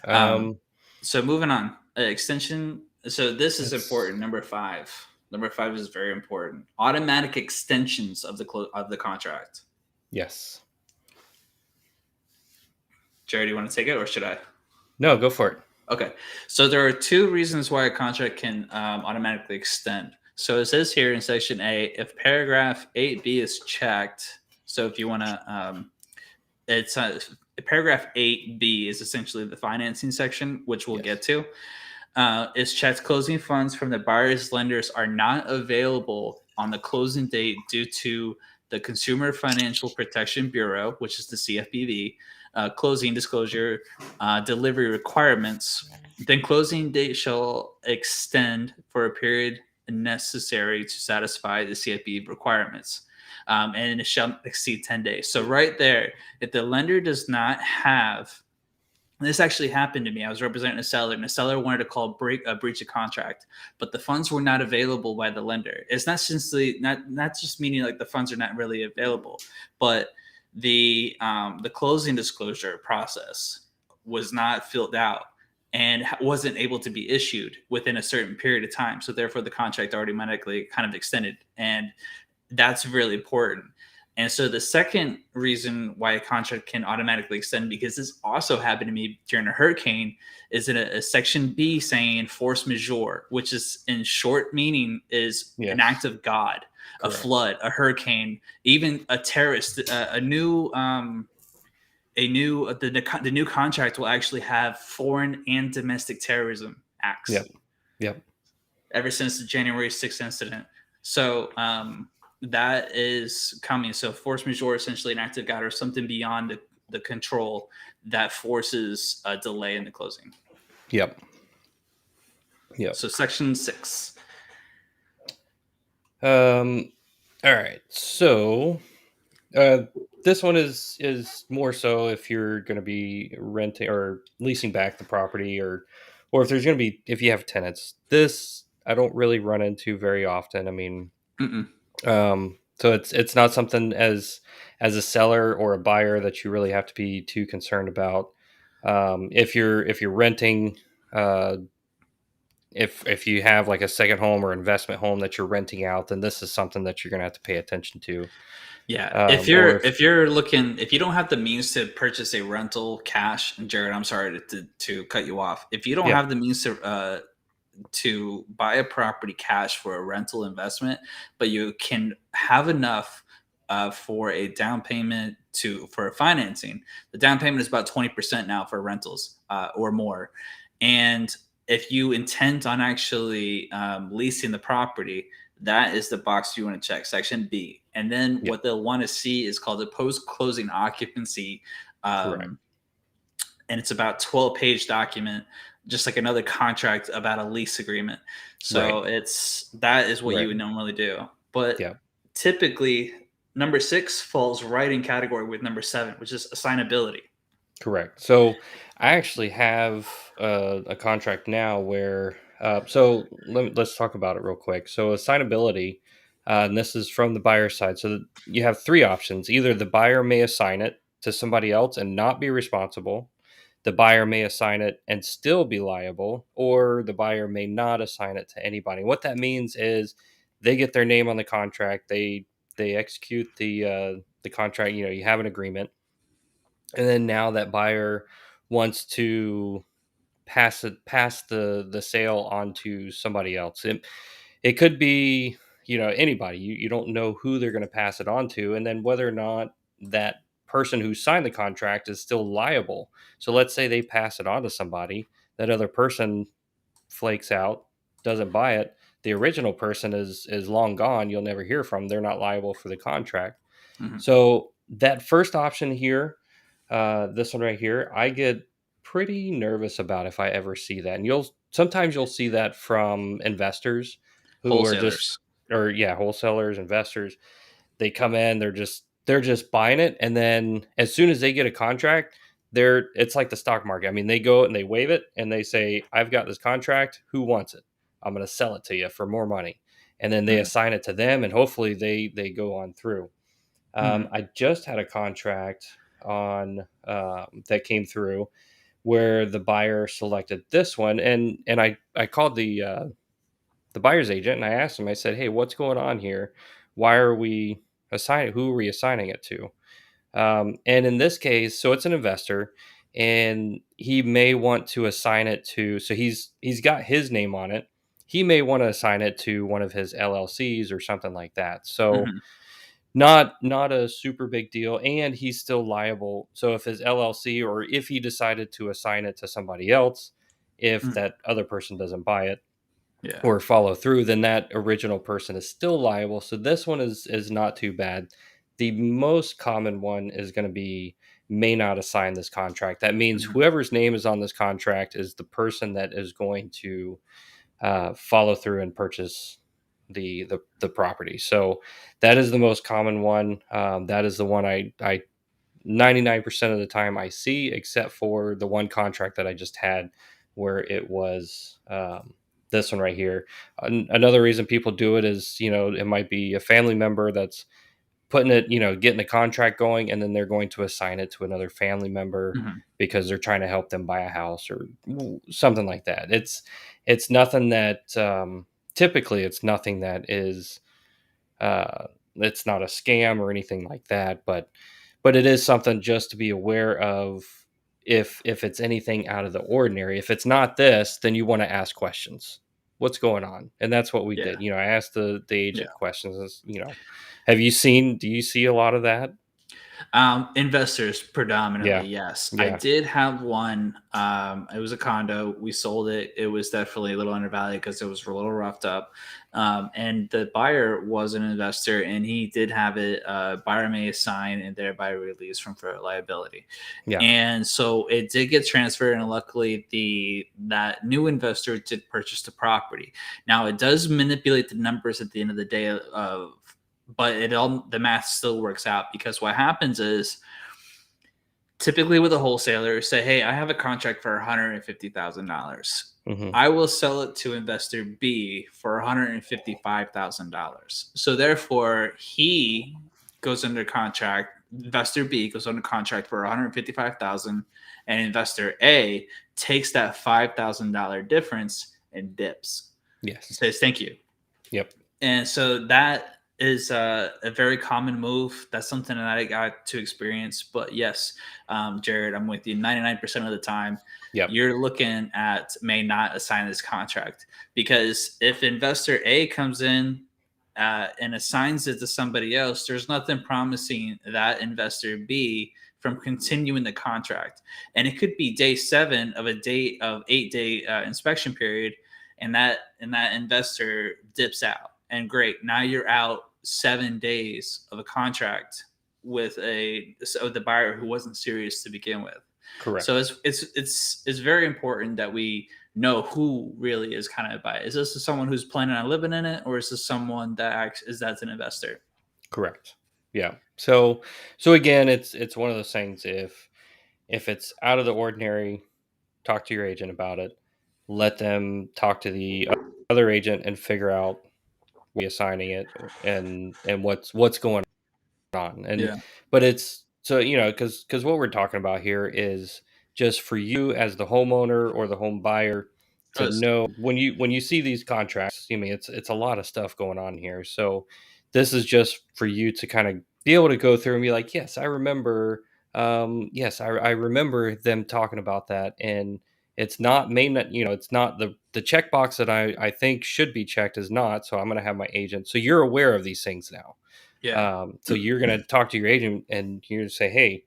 um, Um, so moving on, extension. So this is that's important. Number five. Number five is very important. Automatic extensions of the contract. yes. Jared, do you want to take it or should I? No, go for it. Okay. So there are two reasons why a contract can automatically extend. So it says here in section A, if paragraph 8B is checked, so if you want to, it's paragraph 8B is essentially the financing section, which we'll get to. Is checked, closing funds from the buyer's lenders are not available on the closing date due to the Consumer Financial Protection Bureau, which is the CFPB, closing disclosure delivery requirements. Then closing date shall extend for a period necessary to satisfy the CFPB requirements. And it shall exceed 10 days. So right there, if the lender does not have, this actually happened to me. I was representing a seller, and the seller wanted to call a breach of contract, but the funds were not available by the lender. It's not simply not just meaning like the funds are not really available, but the closing disclosure process was not filled out and wasn't able to be issued within a certain period of time. So therefore, the contract automatically kind of extended, and that's really important. And so the second reason why a contract can automatically extend, because this also happened to me during a hurricane, is in a section B saying force majeure, which is in short meaning is an act of God, a flood, a hurricane, even a terrorist, the new contract will actually have foreign and domestic terrorism acts. Yep. Ever since the January 6th incident. So that is coming. So force majeure, essentially an act of God or something beyond the control that forces a delay in the closing. Yep. So section 6. All right. So this one is more so if you're going to be renting or leasing back the property, or if there's going to be, if you have tenants. This I don't really run into very often. I mean, so it's not something as a seller or a buyer that you really have to be too concerned about. If you're renting, if you have like a second home or investment home that you're renting out, then this is something that you're going to have to pay attention to. Yeah, if you're looking, if you don't have the means to purchase a rental cash, and Jared, I'm sorry to cut you off. If you don't have the means to buy a property cash for a rental investment, but you can have enough for a down payment for financing. The down payment is about 20% now for rentals or more, and if you intend on actually leasing the property, that is the box you want to check, section B. And then what they'll want to see is called a post-closing occupancy. And it's about 12-page document, just like another contract about a lease agreement. So that is what you would normally do. But typically, number 6 falls right in category with number 7, which is assignability. Correct. So I actually have a contract now where, so let's talk about it real quick. So assignability, and this is from the buyer side. So you have 3 options. Either the buyer may assign it to somebody else and not be responsible. The buyer may assign it and still be liable, or the buyer may not assign it to anybody. What that means is they get their name on the contract. They execute the contract. You know, you have an agreement. And then now that buyer wants to pass the sale on to somebody else. It could be, you know, anybody. You don't know who they're going to pass it on to, and then whether or not that person who signed the contract is still liable. So let's say they pass it on to somebody, that other person flakes out, doesn't buy it. The original person is long gone. You'll never hear from. They're not liable for the contract. So that first option here, this one right here, I get pretty nervous about if I ever see that. And sometimes you'll see that from investors who are just, wholesalers, investors. They come in, they're just buying it, and then as soon as they get a contract, it's like the stock market. I mean, they go and they waive it and they say, "I've got this contract. Who wants it? I'm going to sell it to you for more money." And then they assign it to them, and hopefully they go on through. I just had a contract on that came through where the buyer selected this one, and I called the buyer's agent and I asked him. I said, "Hey, what's going on here? Why are we assigning? Who are we assigning it to?" And in this case, so it's an investor, and he may want to assign it to, so he's got his name on it. He may want to assign it to one of his LLCs or something like that. So Mhm. not a super big deal, and he's still liable. So if his LLC, or if he decided to assign it to somebody else, if Mhm. that other person doesn't buy it Yeah. or follow through, then that original person is still liable. So this one is not too bad. The most common one is going to be may not assign this contract. That means Mhm. whoever's name is on this contract is the person that is going to follow through and purchase the property. So that is the most common one. That is the one I 99% of the time I see, except for the one contract that I just had where it was this one right here. Another reason people do it is, it might be a family member that's putting it, getting the contract going, and then they're going to assign it to another family member Mhm. because they're trying to help them buy a house or something like that. It's nothing that typically it's nothing that is it's not a scam or anything like that, but it is something just to be aware of. If it's anything out of the ordinary, if it's not this, then you want to ask questions. What's going on? And that's what we Yeah. did. I asked the Yeah. agent questions. Have you seen? Do you see a lot of that? Investors predominantly, Yeah, yes. I yeah, did have one. It was a condo. We sold it. It was definitely a little undervalued because it was a little roughed up. And the buyer was an investor, and he did have it. Buyer may assign and thereby release from further liability. yeah. And so it did get transferred, and luckily that new investor did purchase the property. Now it does manipulate the numbers at the end of the day of, but the math still works out because what happens is typically with a wholesaler say, hey, I have a contract for $150,000. Hmm. I will sell it to investor B for $155,000. So therefore he goes under contract, investor B goes under contract for 155,000, and investor A takes that $5,000 difference and dips. Yes. Says thank you. Yep. And so that is a very common move. That's something that I got to experience. But yes, Jared, I'm with you 99% of the time. Yep. You're looking at may not assign this contract because if investor A comes in and assigns it to somebody else, there's nothing promising that investor B from continuing the contract. And it could be day 7 of a date of 8-day inspection period, and that investor dips out, and great, now you're out 7 days of a contract with the buyer who wasn't serious to begin with. So Correct. it's very important that we know who really is kind of buy. Is this someone who's planning on living in it, or is this someone that acts is that's an investor? Correct. Yeah. So again, it's one of those things. If it's out of the ordinary, talk to your agent about it. Let them talk to the other agent and figure out assigning it and what's going on. And Yeah. but it's so, because what we're talking about here is just for you as the homeowner or the home buyer to Us. know when you see these contracts. I mean, it's a lot of stuff going on here. So this is just for you to kind of be able to go through and be like, yes, I remember. Yes, I remember them talking about that. And it's not main, it's not the checkbox that I think should be checked is not. So I'm going to have my agent. So you're aware of these things now. Yeah. So you're going to talk to your agent and you're going to say, hey,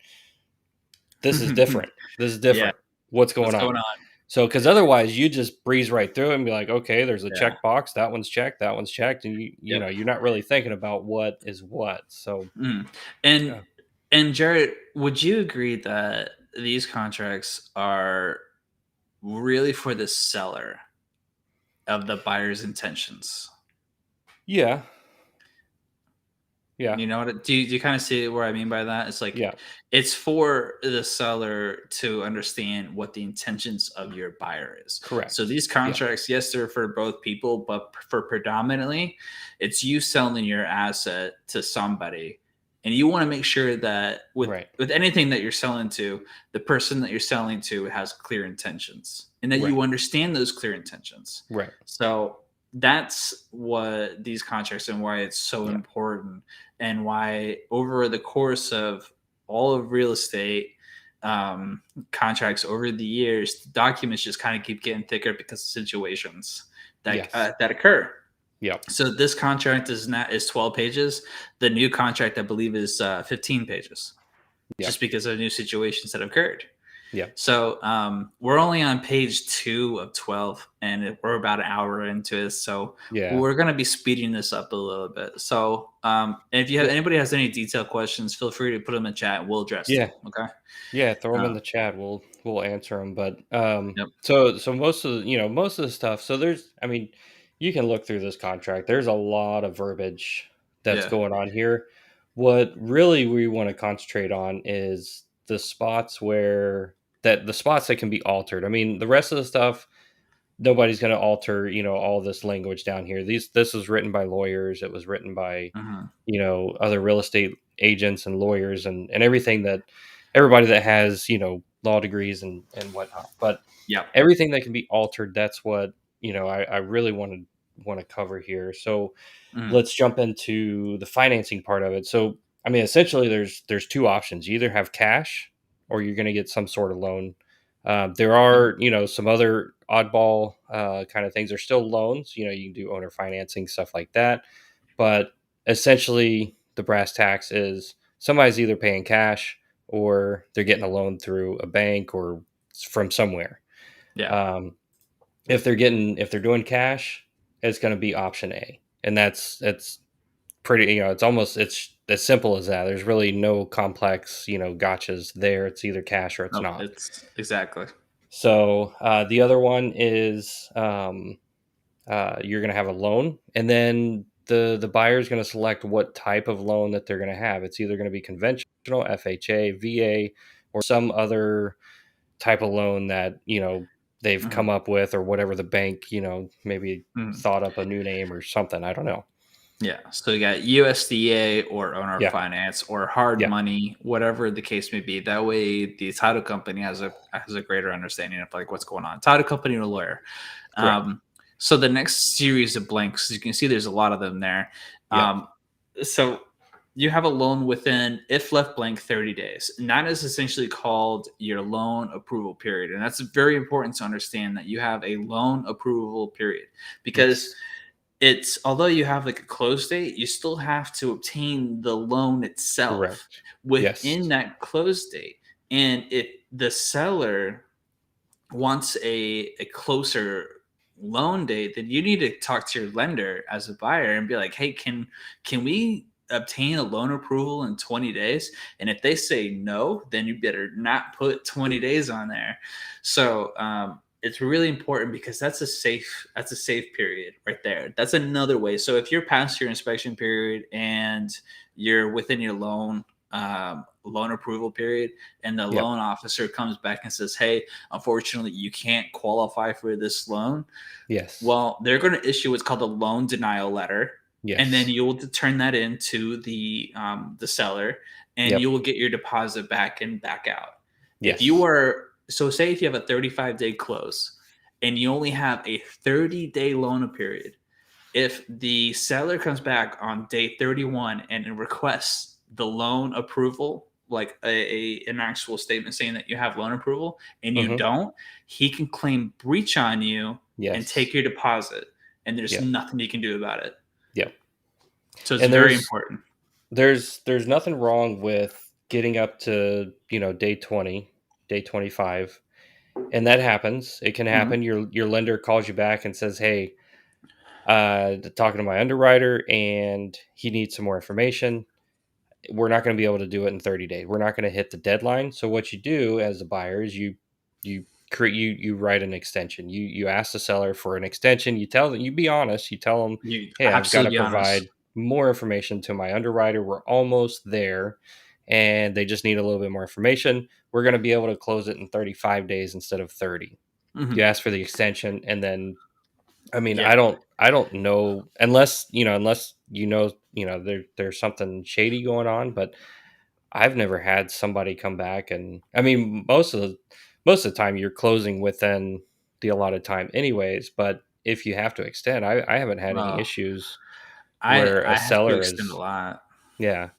this is different. This is Yeah. different. What's What's going going on? on? So, because otherwise you just breeze right through it and be like, okay, there's a Yeah. checkbox. That one's checked. That one's checked. And Yep. you're not really thinking about what is what. So, Mm. And yeah. and Jared, would you agree that these contracts are really for the seller of the buyer's intentions? Yeah. Yeah. You know what? Do you kind of see where I mean by that? It's like Yeah. it's for the seller to understand what the intentions of your buyer is. So Correct. these Yeah. contracts, yes, they're for both people, but for predominantly, it's you selling your asset to somebody, and you want to make sure that Right. with anything that you're selling to, the person that you're selling to has clear intentions, and that Right. you understand those clear intentions. Right. So that's what these contracts and why it's so Yeah. important, and why over the course of all of real estate, um, contracts over the years, the documents just kind of keep getting thicker because of situations Yes. that occur. Yep. So this contract is 12 pages. The new contract, I believe, is 15 pages, Yep. just because of new situations that occurred. Yep. So we're only on page 2 of 12, and we're about an hour into it. So Yeah. we're going to be speeding this up a little bit. So if you have Well, anybody has any detailed questions, feel free to put them in chat. We'll address them. yeah. Okay. Yeah, throw them in Uh, the chat. We'll answer them. But yep. so most of the stuff. So there's, I mean, you can look through this contract. There's a lot of verbiage that's Yeah. going on here. What really we want to concentrate on is the spots that can be altered. I mean, the rest of the stuff, nobody's going to alter, all this language down here. This was written by lawyers. It was written by, Hmm. other real estate agents and lawyers and everything that everybody that has, law degrees and whatnot. But Yep. everything that can be altered, that's what, I really want to cover here. So Hmm. let's jump into the financing part of it. So, I mean, essentially, there's two options. You either have cash, or you're going to get some sort of loan. There Yep. are, some other oddball kind of things. There's still loans. You can do owner financing, stuff like that. But essentially, the brass tacks is somebody's either paying cash or they're getting a loan through a bank or from somewhere. Yeah. Um, if they're doing cash, it's going to be option A, and that's pretty. It's as simple as that. There's really no complex gotchas there. It's either cash or it's No, not. it's exactly. So the other one is you're going to have a loan, and then the buyer is going to select what type of loan that they're going to have. It's either going to be conventional, FHA, VA, or some other type of loan that they've Hmm. come up with, or whatever the bank maybe Hmm. thought up a new name or something. I don't know. Yeah. So you got USDA or owner Yeah, finance or hard yeah, money, whatever the case may be. That way, the title company has a greater understanding of like what's going on. Title company or lawyer. correct. Um, so the next series of blanks, you can see there's a lot of them there. Yep, So you have a loan within, if left blank, 30 days. And that is essentially called your loan approval period. And that's very important to understand that you have a loan approval period because yes, it's although you have like a close date, you still have to obtain the loan itself correct. Yes, within that close date. And if the seller wants a closer loan date, then you need to talk to your lender as a buyer and be like, hey, can we obtain a loan approval in 20 days? And if they say no, then you better not put 20 days on there. So it's really important because that's a safe period right there. That's another way. So if you're past your inspection period and you're within your loan approval period, and the yep, loan officer comes back and says, hey, unfortunately, you can't qualify for this loan. yes, Well, they're going to issue what's called a loan denial letter, and then yes, you will turn that into the seller, and yep, you will get your deposit back and back out. If you yes, are so, say if you have a 35-day close, and you only have a 30-day loan period, if the seller comes back on day 31 and requests the loan approval, like an actual statement saying that you have loan approval and you hmm, don't, he can claim breach on you and yes, take your deposit. And there's yep, nothing you can do about it. yep. So it's And very important. there's nothing wrong with getting up to day 20, day 25, and that happens. It can Mhm. happen. Your lender calls you back and says, hey, talking to my underwriter, and he needs some more information. We're not going to be able to do it in 30 days. We're not going to hit the deadline. So what you do as a buyer is you create you write an extension. You ask the seller for an extension. You tell them, you be honest. You tell them, You hey, I've got to absolutely be honest. provide more information to my underwriter. We're almost there, and they just need a little bit more information. We're going to be able to close it in 35 days instead of 30. You Mhm. ask for the extension, and then I mean, Yeah. I don't know, unless there's something shady going on, but I've never had somebody come back, and I mean most of the time you're closing within the allotted time anyways, but if you have to extend, I haven't had any Well, issues I where a I have to seller extend a is, lot. yeah.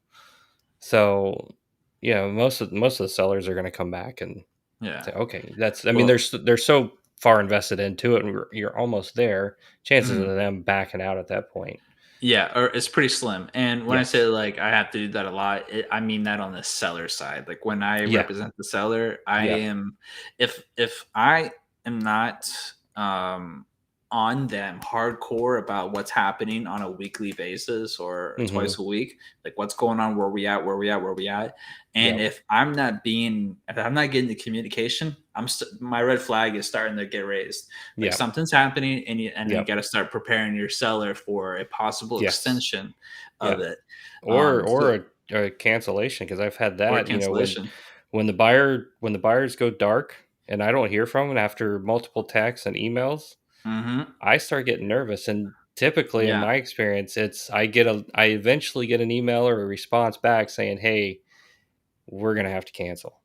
So most of the sellers are going to come back and Yeah. say, okay, that's. I mean, Well, they're so far invested into it, and you're almost there. Chances of mhm. them backing out at that point. Yeah, or it's pretty slim. And when I say, Yes. like, I have to do that a lot, I mean that on the seller side. Like, when I Yeah. represent the seller, I Yeah. am if I am not, um, on them hardcore about what's happening on a weekly basis or Mm-hmm. twice a week, like, what's going on, where we at, where we at, where we at, and Yep. if I'm not getting the communication, my red flag is starting to get raised. Like, Yep. something's happening, and you Yep. got to start preparing your seller for a possible Yes. extension of Yeah. it. Or a cancellation, because I've had Or that. cancellation. When the buyers go dark and I don't hear from them after multiple texts and emails, Hmm. I start getting nervous. And typically, in Yeah. my experience, I eventually get an email or a response back saying, "Hey, we're gonna have to cancel,"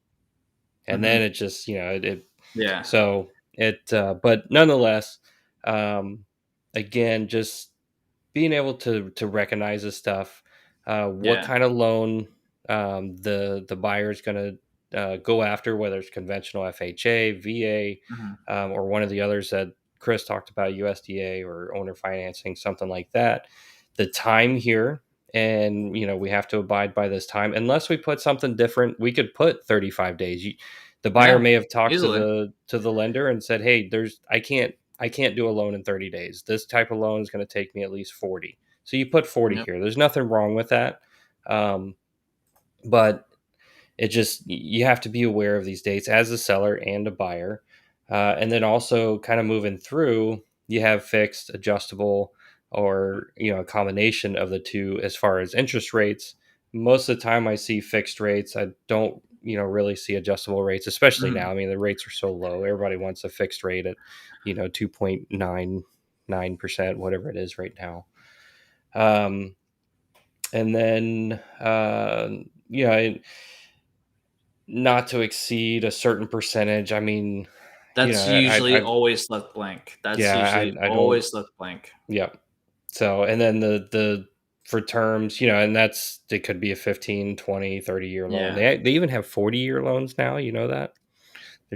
and then Hmm. it just it Yeah. so it but nonetheless, um, again, just being able to recognize this stuff, what Yeah. kind of loan the buyer is going to go after, whether it's conventional FHA, VA, Hmm. or one of the others that Chris talked about, USDA or owner financing, something like that. The time here, and we have to abide by this time. Unless we put something different, we could put 35 days. The buyer Yeah. may have talked to Easily. the lender and said, "Hey, I can't do a loan in 30 days. This type of loan is going to take me at least 40." So you put 40 Yep. here. There's nothing wrong with that. Um, but it just, you have to be aware of these dates as a seller and a buyer. And then also kind of moving through, you have fixed, adjustable, or a combination of the two as far as interest rates. Most of the time I see fixed rates. I don't really see adjustable rates, especially now. Mhm. I mean, the rates are so low. Everybody wants a fixed rate at 2.99%, whatever it is right now. um, and then not to exceed a certain percentage. I mean, That's usually I always left blank. That's yeah, usually I don't. always left blank. Yeah. So, and then the for terms, and it could be a 15, 20, 30 year loan. Yeah. They even have 40-year loans now. You know that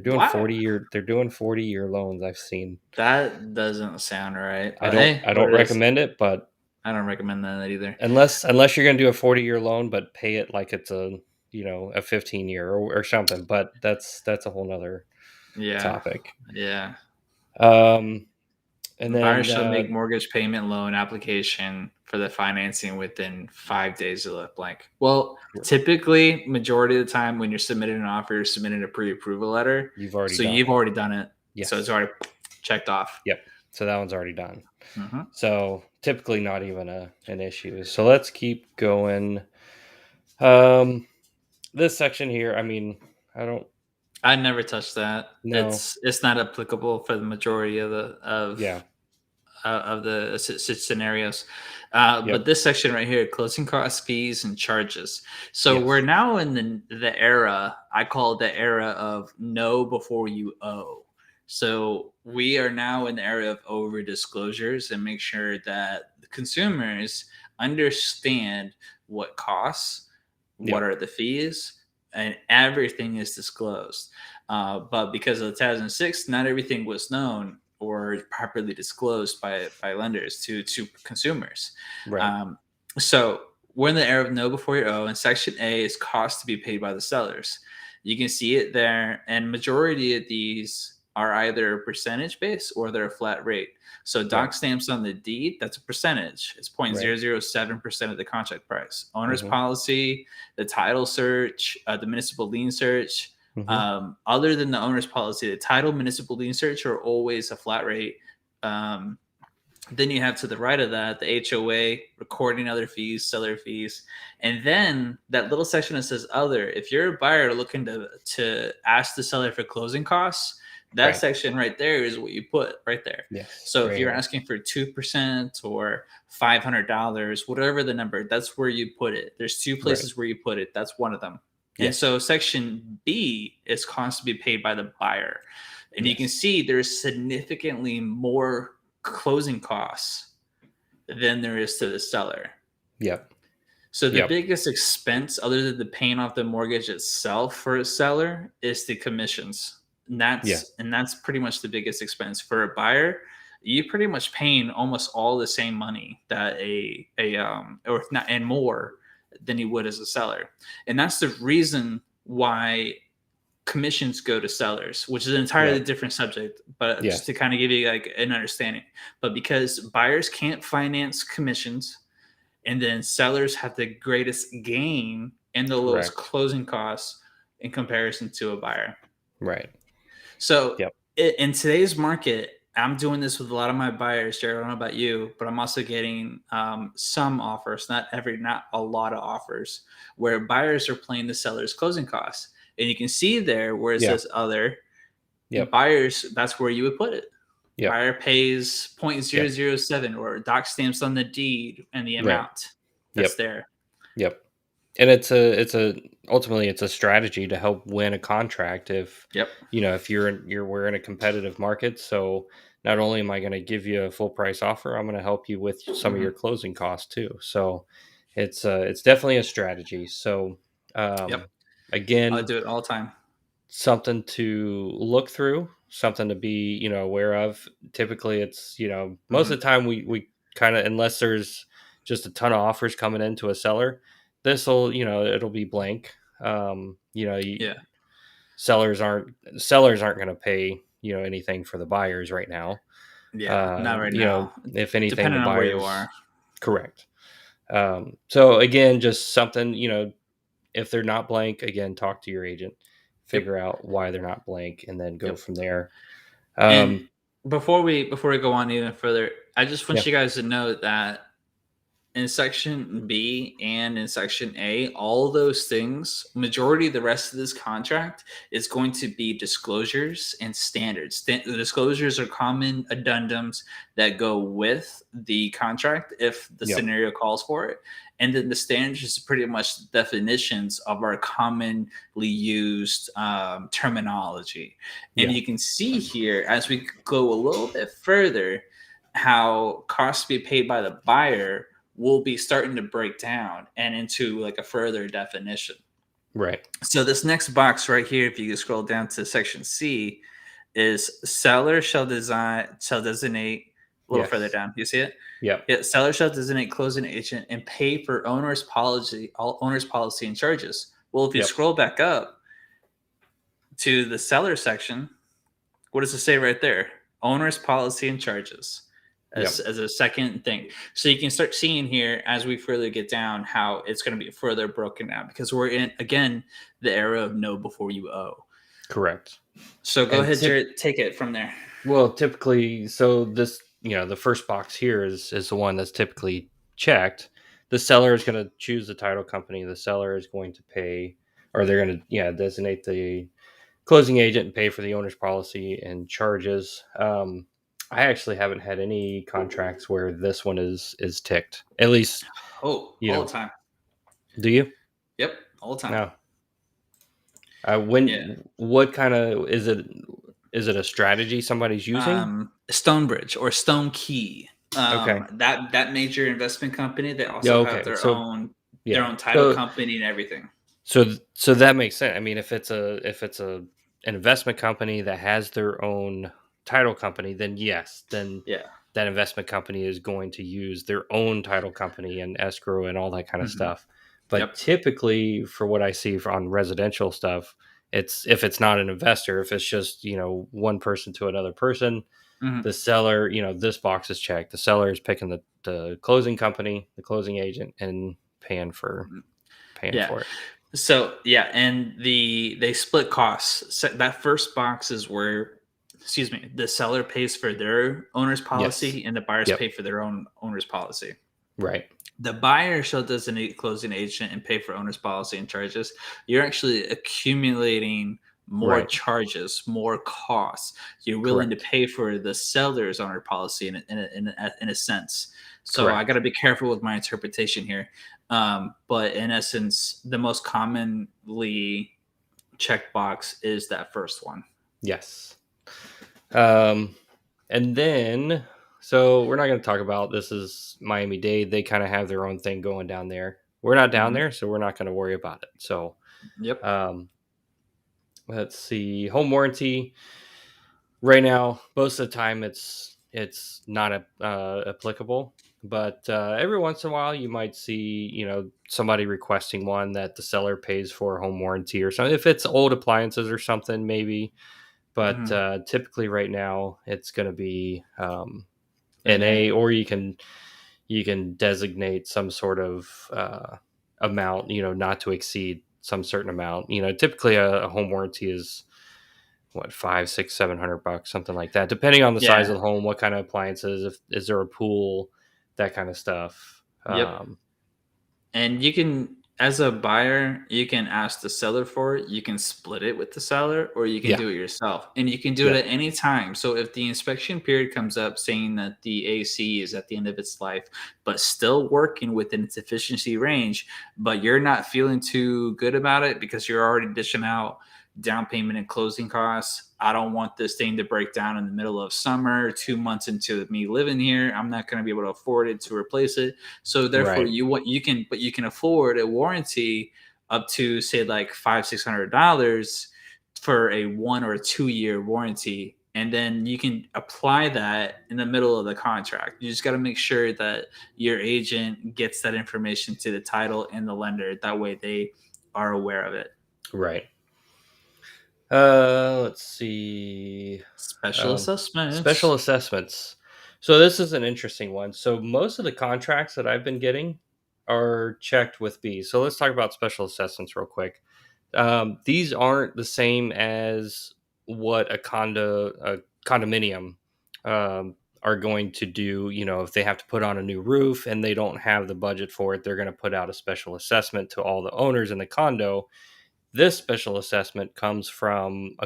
What? they're doing 40-year loans. I've seen. That doesn't sound right, but hey, I what don't it is. recommend it, but I don't recommend that either. unless you're going to do a 40-year loan, but pay it like it's a 15-year or something. But that's a whole nother Yeah. topic. Yeah. Um, and Buyer then shall make mortgage payment loan application for the financing within 5 days of left blank. Well, typically, majority of the time when you're submitting an offer, you're submitting a pre-approval letter. you've already So done you've it. already done it. So it's Yes. already checked off. Yep. So that one's already done. Hmm. So typically not even an issue. So let's keep going. Um, this section here, I mean, I don't I never touched that. know. It's not applicable for the majority of Yeah. the scenarios. But Yep. this section right here, closing costs, fees, and charges. So we're Yes. now in the era, I call it the era of know before you owe. So we are now in the era of over disclosures and make sure that the consumers understand what costs, what Yep. are the fees, and everything is disclosed. But because of 2006, not everything was known or properly disclosed by lenders to consumers. Right. Um, so we're in the era of know before you owe, and Section A is cost to be paid by the sellers. You can see it there, and majority of these are either percentage based or they're a flat rate. So Right. doc stamps on the deed, that's a percentage. It's Right. 0.007% of the contract price. Owner's Mm-hmm. policy, the title search, the municipal lien search. Mm-hmm. Other than the owner's policy, the title, municipal lien search are always a flat rate. Um, then you have to the right of that the HOA, recording other fees, seller fees, and then that little section that says other. If you're a buyer looking to ask the seller for closing costs, that Right. section right there is what you put right there. Yes. So if Right you're here. asking for 2% or $500, whatever the number, that's where you put it. There's two Right. places where you put it. That's one of them. And so Yes. section B is costs to be paid by the buyer. And you can Yes. see there's significantly more closing costs than there is to the seller. Yep. So the Yep. biggest expense, other than the paying off the mortgage itself for a seller, is the commissions. And Yeah. that's pretty much the biggest expense for a buyer. You pretty much paying almost all the same money that a or if not and more than you would as a seller. And that's the reason why commissions go to sellers, which is an entirely Yep. different subject, but just to Yes. kind of give you like an understanding. But because buyers can't finance commissions, and then sellers have the greatest gain and the lowest Correct. closing costs in comparison to a buyer. Right. So Yep. in today's market, I'm doing this with a lot of my buyers, Jared. I don't know about you, but I'm also getting some offers, not a lot of offers, where buyers are playing the seller's closing costs. And you can see there where it Yeah. says other Yep. buyers, that's where you would put it. Yep. Buyer pays Yep. 0.007 or doc stamps on the deed and the Right. amount that's Yep. there. Yep. And it's a ultimately it's a strategy to help win a contract if Yep. if we're in a competitive market. So not only am I going to give you a full price offer, I'm going to help you with some of your Mhm. closing costs too. So it's definitely a strategy. So Yep. um I again, do it all the time. something to look through, something to be, aware of. Typically it's, most of Mhm. the time we kind of, unless there's just a ton of offers coming into a seller, this'll, it'll be blank. Yeah. Sellers aren't going to pay, anything for the buyers right now. Yeah. Not right You know, now. if anything, the Depending on where you are. buyers, correct. So again, just something, if they're not blank, again, talk to your agent, Yep. figure out why they're not blank, and then go Yep. from there. And Um, before we go on even further, I just want yeah, you guys to know that in section B and in section A, all those things, majority of the rest of this contract is going to be disclosures and standards. The disclosures are common addendums that go with the contract if the yep, scenario calls for it. And then the standards is pretty much definitions of our commonly used terminology. And yeah, you can see here as we go a little bit further how costs be paid by the buyer will be starting to break down and into like a further definition. right, So this next box right here, if you scroll down to section C, is seller shall designate a little further yes, down. You see it? yep, Yeah, seller shall designate closing agent and pay for owner's policy and charges. Well, if you yep, scroll back up to the seller section, what does it say right there? Owner's policy and charges yep, as a second thing. So you can start seeing here as we further get down how it's going to be further broken down because we're in, again, the era of know before you owe. correct. So go And ahead, Jared, take it from there. typically, so this, the first box here is the one that's typically checked. The seller is going to choose the title company. The seller is going to pay, or they're going to, designate the closing agent and pay for the owner's policy and charges. I actually haven't had any contracts where this one is ticked. At least, Oh, you all know, the time. do you? Yep, all the time. No. Yeah. What kind of is it? Is it a strategy somebody's using? Stonebridge or Stone Key. Okay. That major investment company, they Yeah. also have Okay. So their yeah. own title company and everything. So that makes sense. I mean, if it's an investment company that has their own title company, then yes, then Yeah. that investment company is going to use their own title company and escrow and all that kind of Hmm. stuff. But Yep. typically, for what I see on residential stuff, it's if it's not an investor, if it's just one person to another person, Hmm. the seller, this box is checked. The seller is picking the closing company, the closing agent, and paying Yeah. for it. So yeah, and they split costs. So that first box is where, excuse me, the seller pays for their owner's Yes. policy and the buyers Yep. pay for their own owner's policy. Right. The buyer shall designate closing agent and pay for owner's policy and charges. You're actually accumulating more Right. charges, more costs. You're willing to Correct. pay for the seller's owner policy in a sense. So I got Correct. to be careful with my interpretation here. But in essence, the most commonly checked box is that first one. Yes. Um, and then, so we're not going to talk about this is Miami-Dade. They kind of have their own thing going down there. we're not down Mhm. there, so we're not going to worry about it. So Yep. um, let's see, home warranty. Right now, most of the time it's not applicable, but every once in a while you might see somebody requesting one that the seller pays for home warranty or something. If it's old appliances or something, maybe. But Mhm. typically, right now, it's going to be And NA, a or you can designate some sort of amount, not to exceed some certain amount. Typically a home warranty is what, 5, 6, 700 bucks, something like that, depending on the size Yeah. of the home, what kind of appliances, if is there a pool, that kind of stuff. Yep. And you can, as a buyer, you can ask the seller for it. You can split it with the seller, or you can Yeah. do it yourself. And you can do it Yep. at any time. So if the inspection period comes up saying that the AC is at the end of its life, but still working within its efficiency range, but you're not feeling too good about it because you're already dishing out down payment and closing costs. I don't want this thing to break down in the middle of summer, 2 months into me living here. I'm not going to be able to afford it to replace it. So therefore, Right. you can afford a warranty up to say like $500-600 for a 1 or 2 year warranty, and then you can apply that in the middle of the contract. You just got to make sure that your agent gets that information to the title and the lender. That way, they are aware of it. Right. Let's see. Special Um, Special assessments. assessments. So this is an interesting one. So most of the contracts that I've been getting are checked with B. So let's talk about special assessments real quick. These aren't the same as what a condominium are going to do. If they have to put on a new roof and they don't have the budget for it, they're going to put out a special assessment to all the owners in the condo. This special assessment comes from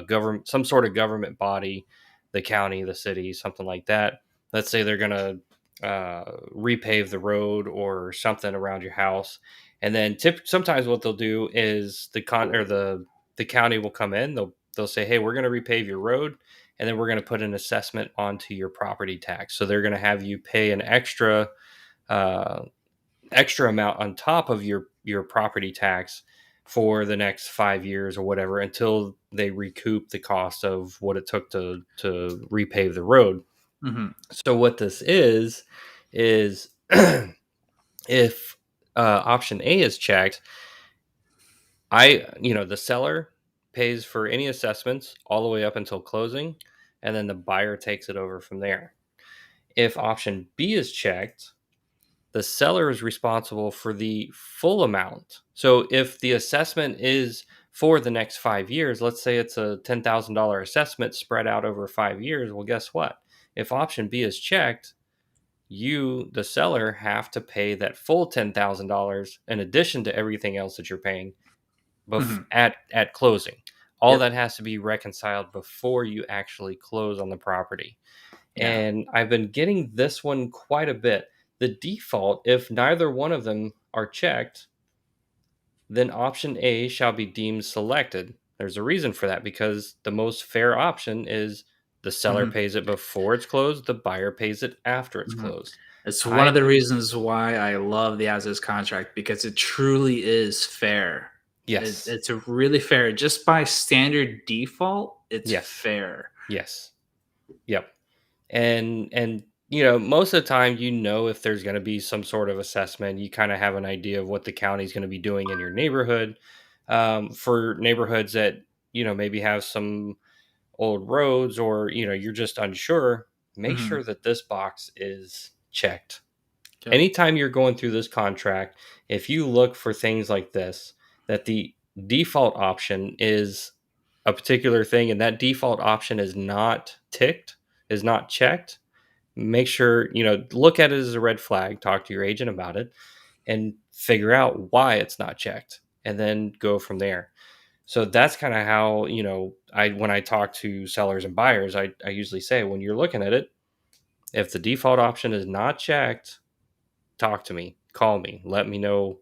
some sort of government body, the county, the city, something like that. Let's say they're going to repave the road or something around your house, and then sometimes what they'll do is the county will come in. They'll say, "Hey, we're going to repave your road, and then we're going to put an assessment onto your property tax." So they're going to have you pay an uh, extra amount on top of your property tax for the next 5 years or whatever, until they recoup the cost of what it took to repave the road. Hmm. So what this is if option A is checked, the seller pays for any assessments all the way up until closing, and then the buyer takes it over from there. If option B is checked, the seller is responsible for the full amount. So if the assessment is for the next 5 years, let's say it's a $10,000 assessment spread out over 5 years. Well, guess what? If option B is checked, you, the seller, have to pay that full $10,000 in addition to everything else that you're paying Hmm. at closing. All Yep. that has to be reconciled before you actually close on the property. Yeah. And I've been getting this one quite a bit. The default, if neither one of them are checked, then option A shall be deemed selected. There's a reason for that, because the most fair option is the seller Hmm. pays it before it's closed, the buyer pays it after it's Hmm. closed. It's one I of the reasons why I love the as is contract, because it truly is fair. Yes. It's a really fair. Just by standard default, it's Yes. fair. Yes. Yep. And most of the time, if there's going to be some sort of assessment, you kind of have an idea of what the county's going to be doing in your neighborhood. For neighborhoods that maybe have some old roads, or you're just unsure, make Hmm. sure that this box is checked. Yep. Anytime you're going through this contract, if you look for things like this, that the default option is a particular thing, and that default option is not ticked, is not checked, make sure, look at it as a red flag, talk to your agent about it, and figure out why it's not checked, and then go from there. So that's kind of how, when I talk to sellers and buyers, I usually say, when you're looking at it, if the default option is not checked, talk to me, call me, let me know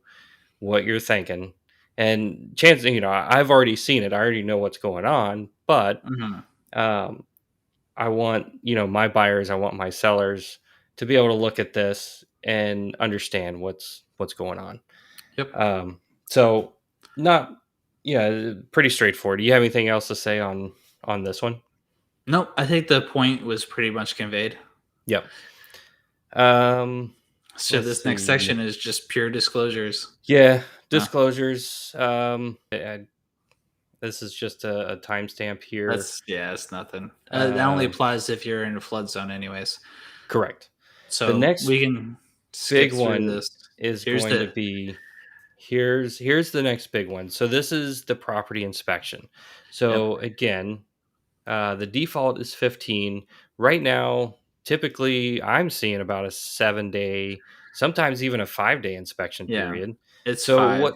what you're thinking. And chances, I've already seen it, I already know what's going on, but Hmm. um, I want, my buyers, I want my sellers to be able to look at this and understand what's going on. Yep. So not, yeah, pretty straightforward. Do you have anything else to say on this one? Nope. I think the point was pretty much conveyed. Yep. Um, So let's this next see. section is just pure disclosures. Yeah, Uh, disclosures. This is just a timestamp here. it's nothing. That only Um, applies if you're in a flood zone, anyways. correct. The So next we can skip big through one this. is Here's going to the be here's the next big one. So this is the property inspection. Yep. So again, the default is 15. Right now, typically I'm seeing about a 7-day, sometimes even a 5-day inspection Yeah. period. It's So five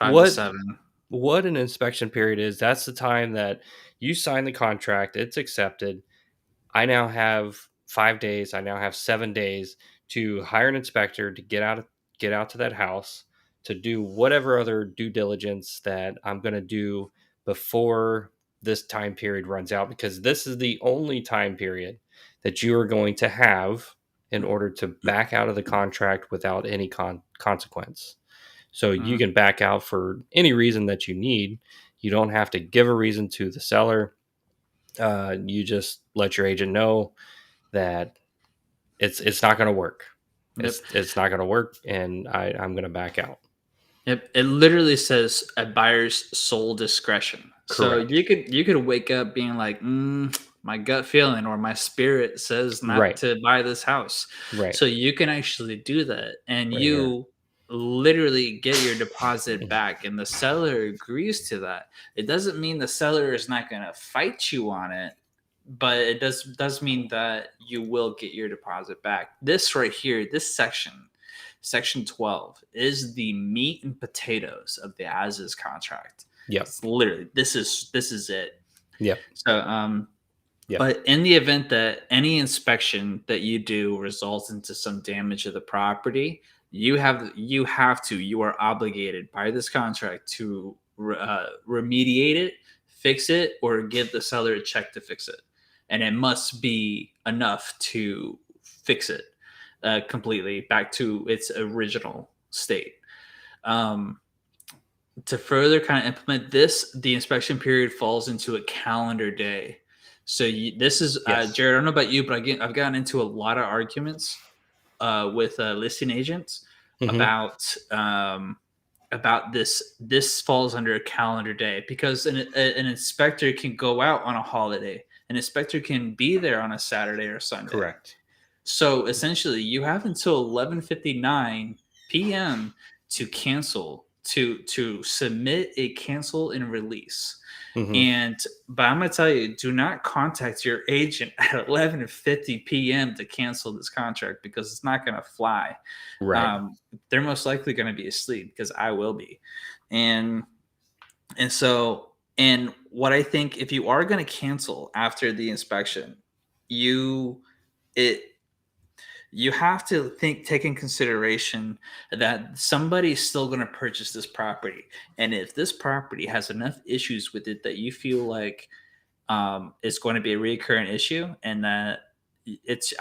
to what seven. what an inspection period is, that's the time that you sign the contract, it's accepted. I now have 5 days. I now have 7 days to hire an inspector to get out to that house to do whatever other due diligence that I'm going to do before this time period runs out, because this is the only time period that you are going to have in order to back out of the contract without any consequence. So you Mhm. can back out for any reason that you need. You don't have to give a reason to the seller. You just let your agent know that it's not going to work. Yep. It's not going to work, and I'm going to back out. Yep. It literally says a buyer's sole discretion. So Correct. you could wake up being like, my gut feeling or my spirit says not Right. to buy this house. Right. So you can actually do that, and Right here. you literally get your deposit back, and the seller agrees to that. It doesn't mean the seller is not going to fight you on it, but it does mean that you will get your deposit back. This right here, this section 12, is the meat and potatoes of the as is contract. Yep. It's literally this is it. Yep. So Yep. but in the event that any inspection that you do results into some damage of the property, you are obligated by this contract to remediate it, fix it, or give the seller a check to fix it, and it must be enough to fix it completely back to its original state. Um, to further kind of implement this, the inspection period falls into a calendar day. So this is Yes. Jared. I don't know about you, but I've gotten into a lot of arguments with listing agents Hmm. about about this. This falls under a calendar day because an inspector can go out on a holiday. An inspector can be there on a Saturday or Sunday. Correct. So essentially, you have until 11:59 p.m. to cancel to submit a cancel and release. Hmm. And but I'm gonna tell you, do not contact your agent at 11:50 p.m. to cancel this contract because it's not gonna fly. Right. They're most likely gonna be asleep because I will be, and and what I think if you are gonna cancel after the inspection, you it you have to take in consideration that somebody's still going to purchase this property, and if this property has enough issues with it that you feel like it's going to be a recurrent issue, and that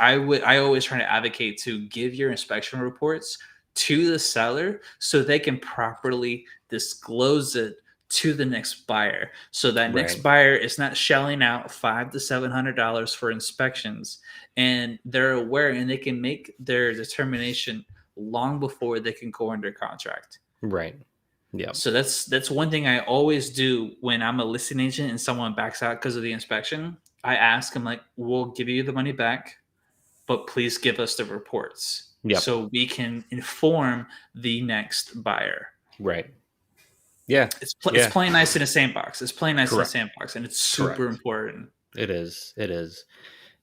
I always try to advocate to give your inspection reports to the seller so they can properly disclose it to the next buyer, so that next Right. buyer is not shelling out $500 to $700 for inspections, and they're aware and they can make their determination long before they can go under contract. Right. Yep. So that's one thing I always do when I'm a listing agent and someone backs out because of the inspection. I ask them like, "We'll give you the money back, but please give us the reports Yep. so we can inform the next buyer." Right. Yeah. It's Yeah. playing nice in a sandbox. It's playing nice in a Correct. sandbox, and it's super Correct. important. It is. It is.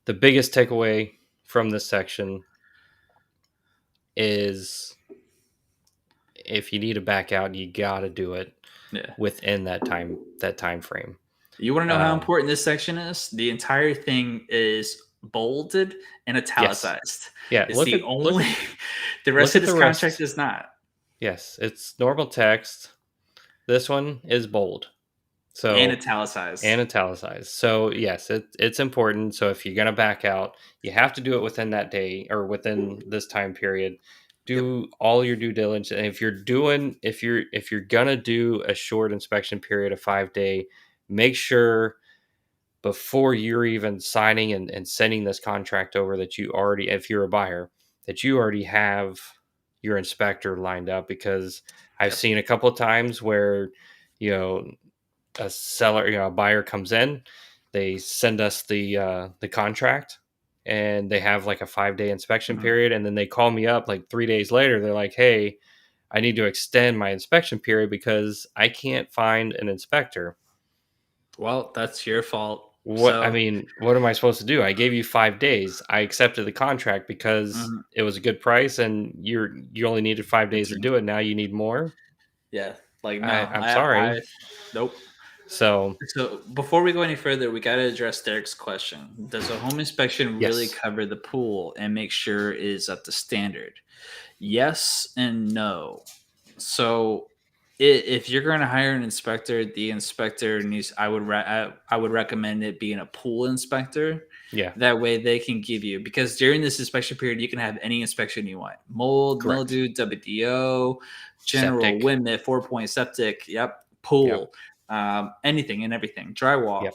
The biggest takeaway from this section is if you need to back out, you got to do it Yeah. within that time frame. You want to know how Um, important this section is? The entire thing is bolded and yes. italicized. Yeah. It's the Look only. at The rest look of at this the contract rest. is not, Yes, it's normal text. This one is bold. and So italicized. and italicized. So yes, it's important. So if you're gonna back out, you have to do it within that day or within this time period. Yep. do all your due diligence. And if you're gonna do a short inspection period, a 5 day, make sure before you're even signing and sending this contract over that you already, if you're a buyer, that you already have your inspector lined up, because I've Yep. seen a couple of times where, you know, a seller, a buyer comes in, they send us the contract, and they have like a 5 day inspection Mhm. period, and then they call me up like 3 days later. They're like, "Hey, I need to extend my inspection period because I can't find an inspector." Well, that's your fault. What I So, mean, what am I supposed to do? I gave you 5 days. I accepted the contract because mhm, it was a good price, and you only needed 5 days to continue. do it. Now you need more. Yeah. Like, no, I'm sorry. nope. So So before we go any further, we got to address Derek's question. Does a home inspection really yes, cover the pool and make sure it is up to standard? Yes and no. So if you're going to hire an inspector, the inspector needs. I would recommend it being a pool inspector. yeah, That way they can give you, because during this inspection period you can have any inspection you want: mold, correct. mildew, WDO, general Septic. WIMIT, 4-point septic. Yep, Yep, pool, anything and everything, drywall. yep.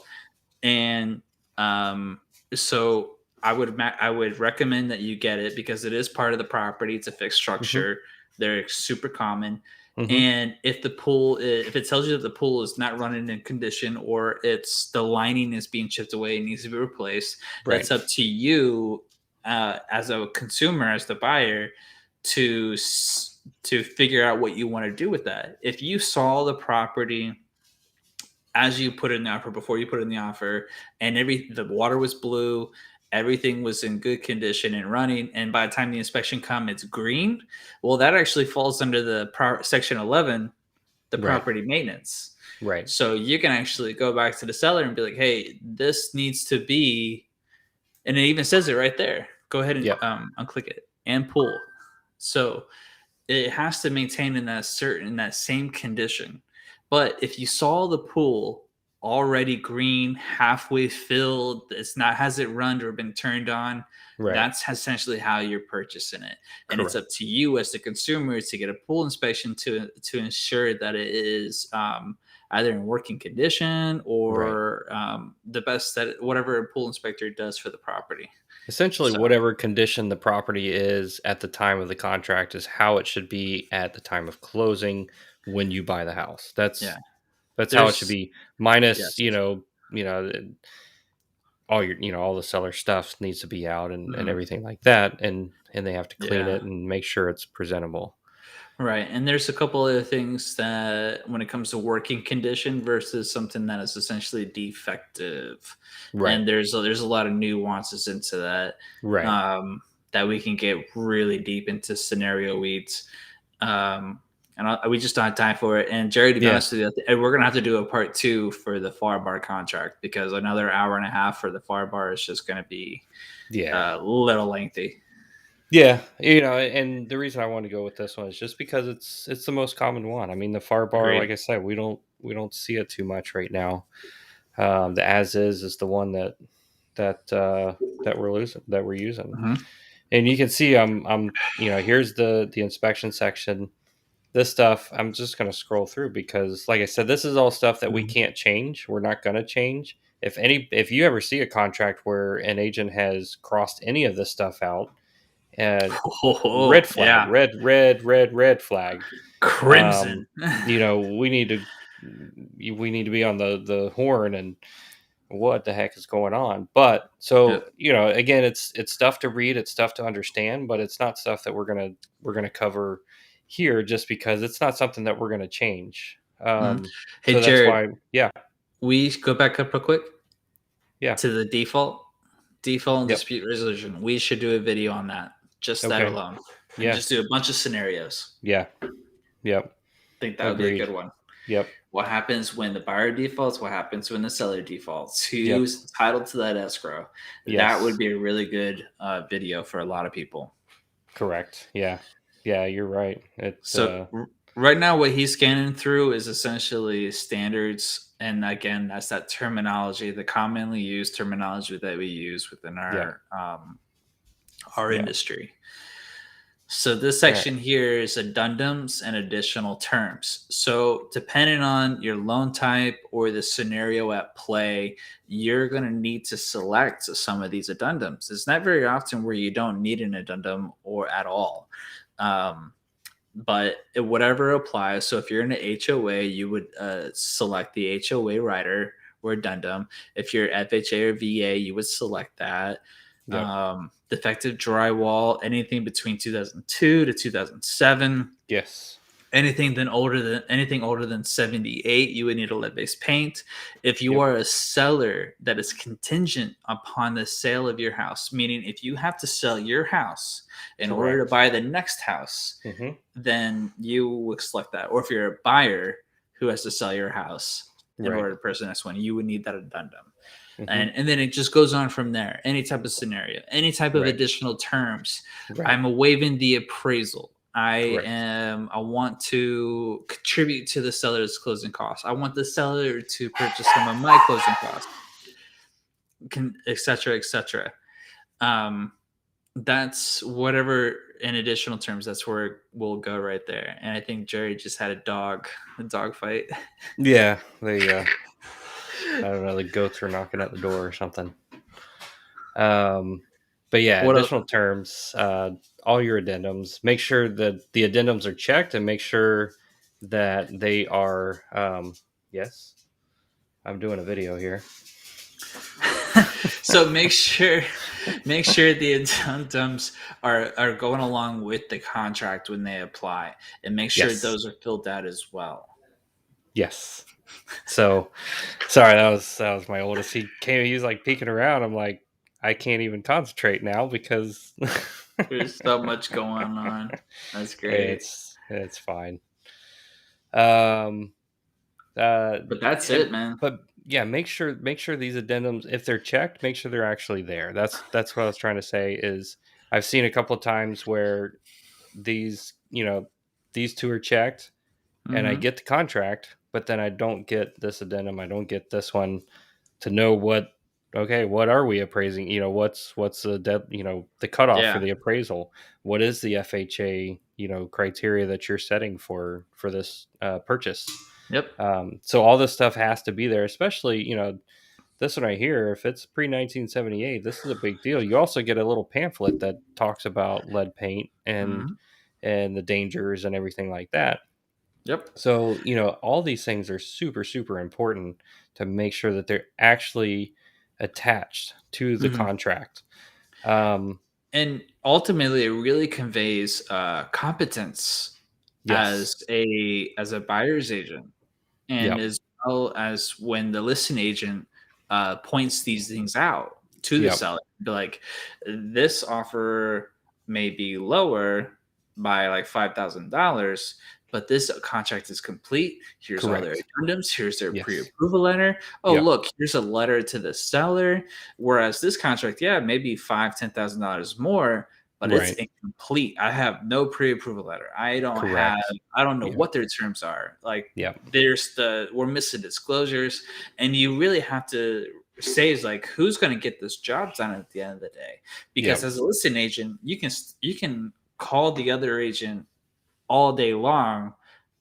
And um, so I would recommend that you get it because it is part of the property. It's a fixed Mhm, structure. They're super common. mhm. And if it tells you that the pool is not running in condition, or it's the lining is being chipped away and needs to be replaced, Right, that's up to you, as a consumer, as the buyer, to figure out what you want to do with that. If you saw the property as you put in the offer, before you put in the offer, and the water was blue, everything was in good condition and running, and by the time the inspection come it's green, well, that actually falls under the section 11, the right, property maintenance. right. So you can actually go back to the seller and be like, hey, this needs to be, and it even says it right there, go ahead and Yep, unclick it and pull. So it has to maintain in that same condition. But if you saw the pool already green, halfway filled, it's not hasn't run or been turned on, right. that's essentially how you're purchasing it. And it's up Correct. to you as the consumer to get a pool inspection to ensure that it is, either in working condition, Right. or the best that whatever a pool inspector does for the property. Essentially, So whatever condition the property is at the time of the contract is how it should be at the time of closing when you buy the house. yeah, That's how it should there's be, minus, yes. all all the seller stuff needs to be out, and Mhm. everything like that, and they have to clean Yeah. it and make sure it's presentable. Right. And there's a couple other things that, when it comes to working condition versus something that is essentially defective, Right. and there's a lot of nuances into that, Right. that we can get really deep into scenario weeds. We just don't have time for it. And Jerry, to be Yeah. honest with you, we're gonna have to do a part two for the far bar contract, because another hour and a half for the far bar is just gonna be Yeah. a little lengthy. Yeah, and the reason I want to go with this one is just because it's the most common one. I mean, the far bar, Agreed. like I said, we don't see it too much right now. The as is the one that we're using, Mhm. and you can see I'm here's the inspection section. This stuff I'm just gonna scroll through because, like I said, this is all stuff that we Mhm. can't change. We're not gonna change. If you ever see a contract where an agent has crossed any of this stuff out, uh, red Oh, flag, yeah. red flag. Crimson. Um, we need to be on the horn, and what the heck is going on. But so, Yep. again, it's stuff to read, it's stuff to understand, but it's not stuff that we're gonna cover here, just because it's not something that we're gonna change. Mhm. Hey, So that's Jared, why, yeah, we go back up real quick yeah, to the default and yep, dispute resolution. We should do a video on that, just that okay, alone, and yeah, just do a bunch of scenarios. yeah, yep, I think that would be a agreed, good one. yep, What happens when the buyer defaults? What happens when the seller defaults? yep, Who's entitled to that escrow? That would yes, be a really good video for a lot of people. correct, yeah, yeah, you're right. So right now, what he's scanning through is essentially standards, and again, that's that terminology, the commonly used terminology that we use within Yeah, our yeah, industry. So this All right. section here is addendums and additional terms. So depending on your loan type or the scenario at play, you're going to need to select some of these addendums. It's not very often where you don't need an addendum or at all. Um, whatever applies. So if you're in an HOA, you would select the HOA rider or addendum. If you're FHA or VA, you would select that. Yep. Defective drywall, anything between 2002 to 2007. Yes. Anything older than 78, you would need a lead-based paint. If you Yep. are a seller that is contingent upon the sale of your house, meaning if you have to sell your house in order to Correct. buy the next house, Mm-hmm. then you would select that. Or if you're a buyer who has to sell your house in Right. order to purchase the next one, you would need that addendum. Mm-hmm. And then it just goes on from there. Any type of scenario, any type of Right. additional terms. Right. I'm waiving the appraisal. Correct. I want to contribute to the seller's closing costs. I want the seller to purchase some of my closing costs, etc., etc. Um, that's whatever in additional terms. That's where we'll go right there. And I think Jerry just had a dog fight. Yeah. They I don't know, the goats are knocking at the door or something. But yeah, What else? additional terms, all your addendums, make sure that the addendums are checked and make sure that they are, yes, I'm doing a video here. So make sure the addendums are going along with the contract when they apply, and make sure Yes. those are filled out as well. Yes. So sorry, that was my oldest. He's like peeking around. I'm like, I can't even concentrate now because There's so much going on. That's great. it's fine. Um uh But that's and it, man. but yeah, make sure these addendums, if they're checked, make sure they're actually there. That's what I was trying to say. Is I've seen a couple of times where these, these two are checked and I Mm-hmm. get the contract, but then I don't get this addendum, I don't get this one to know what are we appraising, what's the cutoff for Yeah. the appraisal, what is the FHA criteria that you're setting for this purchase. Yep. So all this stuff has to be there, especially this one right here. If it's pre 1978, this is a big deal. You also get a little pamphlet that talks about lead paint Mm-hmm. and the dangers and everything like that. Yep. So, all these things are super, super important to make sure that they're actually attached to the Mm-hmm. contract. Um, And ultimately, it really conveys competence yes. as a buyer's agent, and Yep. as well as when the listing agent points these things out to the Yep. seller, be like, this offer may be lower by like $5,000, but this contract is complete. Here's all their Correct. addendums. Here's their Yes. pre-approval letter. Oh, Yep. look, here's a letter to the seller. Whereas this contract, yeah, maybe $5,000-$10,000 more, but it's Right. incomplete. I have no pre-approval letter. Correct. I don't know Yep. what their terms are. Like Yep. we're missing disclosures, and you really have to say is like who's going to get this job done at the end of the day, because Yep. as a listing agent you can call the other agent all day long,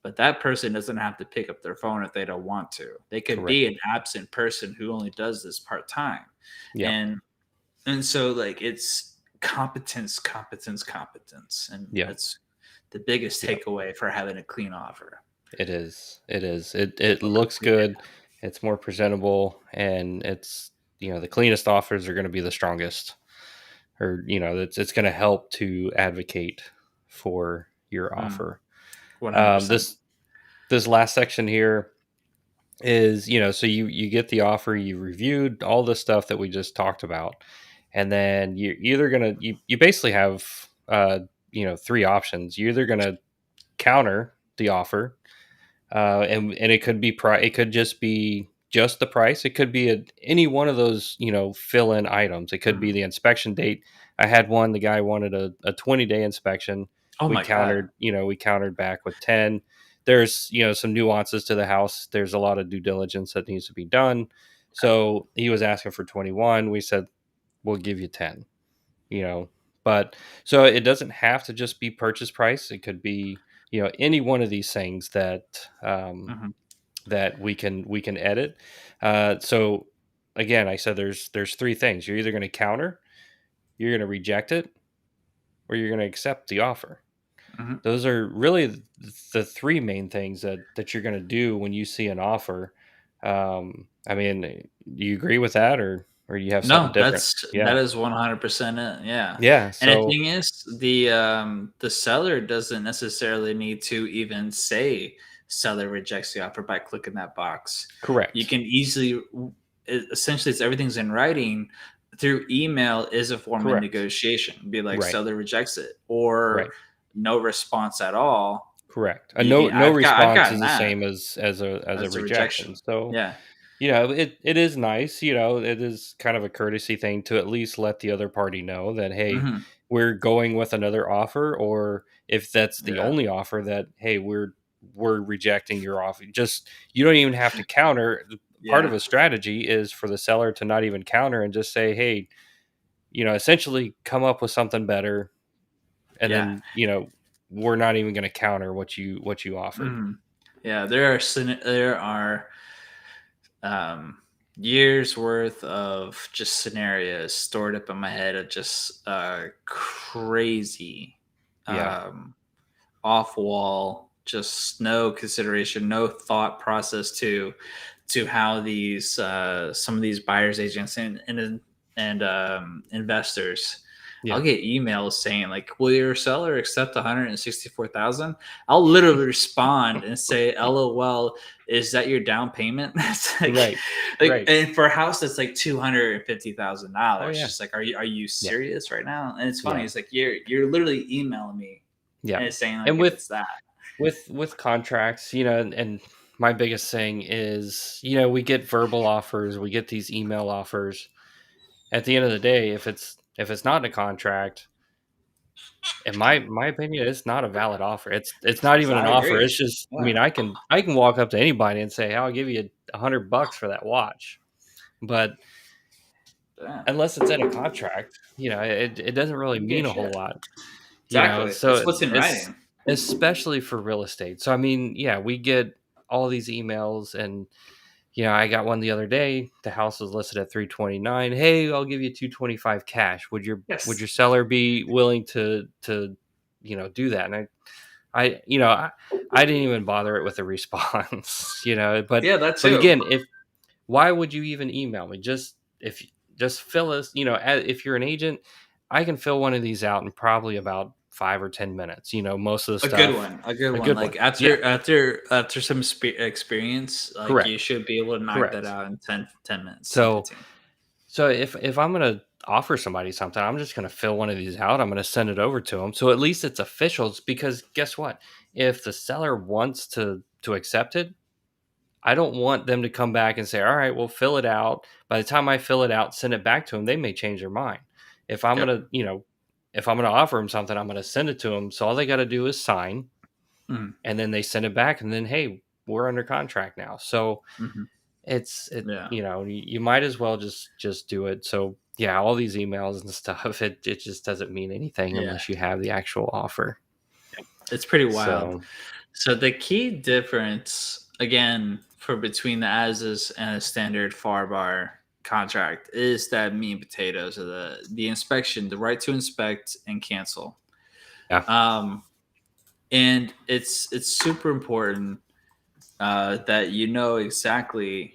but that person doesn't have to pick up their phone if they don't want to. They could be Correct. an absent person who only does this part-time. Yep. And so like it's competence, competence, competence, and Yep. that's the biggest Yep. takeaway for having a clean offer. It is. It is. It looks good. It's more presentable, and it's the cleanest offers are going to be the strongest, or it's going to help to advocate for your Mm, offer. 100%. This last section here is so you get the offer, you reviewed all the stuff that we just talked about, and then you're either gonna you basically have three options. You're either gonna counter the offer, and it could be it could just be just the price. It could be any one of those fill in items. It could be Mhm. the inspection date. I had one. The guy wanted a 20-day inspection. Oh We my god. countered back with 10. There's some nuances to the house. There's a lot of due diligence that needs to be done. So he was asking for 21. We said we'll give you 10. You know But so it doesn't have to just be purchase price. It could be, any one of these things Mhm. that we can edit. So again, I said there's three things. You're either going to counter, you're going to reject it, or you're going to accept the offer. Mhm. Those are really the three main things that you're going to do when you see an offer. I mean, do you agree with that, or you have something No, different? that Yeah, is 100% it, yeah. yeah. And the So thing is, the seller doesn't necessarily need to even say seller rejects the offer by clicking that box. You correct, can easily essentially it's everything's in writing. Through email is a form of correct, negotiation. Be like right, seller rejects it or right. no response at all. Correct. A You no can no I've response gotten is the that same as a as a rejection. rejection. So, Yeah. it is nice, it is kind of a courtesy thing to at least let the other party know that, hey, Mhm. we're going with another offer, or if that's the Yeah. only offer, that, hey, we're rejecting your offer. Just, you don't even have to counter. Part of Yeah. a strategy is for the seller to not even counter and just say, hey, essentially come up with something better, and Yeah. then, we're not even going to counter what you offered. Mhm. Yeah, there are um, years worth of just scenarios stored up in my head of just crazy, Yeah. um, off wall, just no consideration, no thought process to how these some of these buyers agents and investors. I'll Yeah. get emails saying like, "Will your seller accept 164,000?" I'll literally respond and say, "LOL, is that your down payment?" It's Right. like, Right. and for a house that's like Oh, $250,000, yeah. just like, are you Yeah. serious right now? And it's funny. Yeah. It's like you're literally emailing me Yeah. and it's saying like And if with it's that. with contracts, and my biggest thing is, we get verbal offers, we get these email offers. At the end of the day, if it's not in a contract, in my opinion, it's not a valid offer. It's not even So an I offer. agree. It's just, I Yeah. mean, I can walk up to anybody and say, "Hey, I'll give you $100 for that watch." But Yeah. unless it's in a contract, it doesn't really Who gives mean a a whole shit? lot. Exactly. It's So what's in it's writing. especially for real estate. So I mean, yeah, we get all these emails, and I got one the other day. The house was listed at 329. Hey, I'll give you 225 cash. Would your Yes. seller be willing to do that? And I didn't even bother it with a response, but Yeah, that but too. again, if why would you even email me? Just fill us, if you're an agent, I can fill one of these out in probably about 5 or 10 minutes. Most of the A good stuff, one. A good a one. good one. Like Yeah, after some experience, like you correct, should be able to knock that correct. out in 10 minutes, 10 So 15. so if I'm gonna offer somebody something, I'm just gonna fill one of these out. I'm gonna send it over to them. So at least it's official. It's because guess what? If the seller wants to accept it, I don't want them to come back and say, "All right, we'll fill it out." By the time I fill it out, send it back to them, they may change their mind. If I'm Yep. gonna, if I'm gonna offer them something, I'm gonna send it to them. So all they got to do is sign, Mhm. and then they send it back, and then, hey, we're under contract now. So Mhm. it's it, Yeah. you might as well just do it. So yeah, all these emails and stuff, it just doesn't mean anything Yeah. unless you have the actual offer. It's pretty wild. So So the key difference again for between the as is and a standard FAR bar contract is that meat and potatoes of the inspection, the right to inspect and cancel. yeah, Um, and it's super important that you know exactly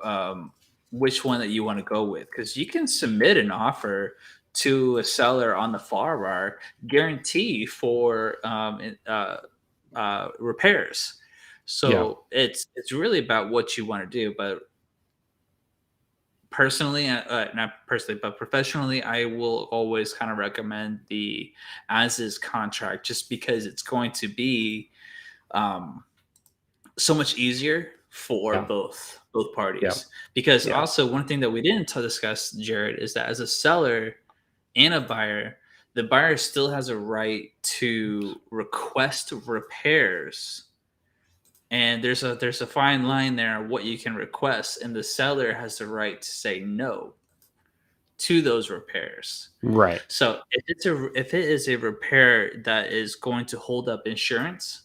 um, which one that you want to go with because you can submit an offer to a seller on the far bar guarantee for repairs. yeah, So it's really about what you want to do. But personally, not personally, but professionally, I will always kind of recommend the as is contract just because it's going to be um, so much easier for yeah, both yeah, parties. Because yeah, also one thing that we didn't discuss, Jared, is that as a seller and a buyer, the buyer still has a right to request repairs. And there's a fine line there on what you can request, and the seller has the right to say no to those repairs. Right. So if it is a repair that is going to hold up insurance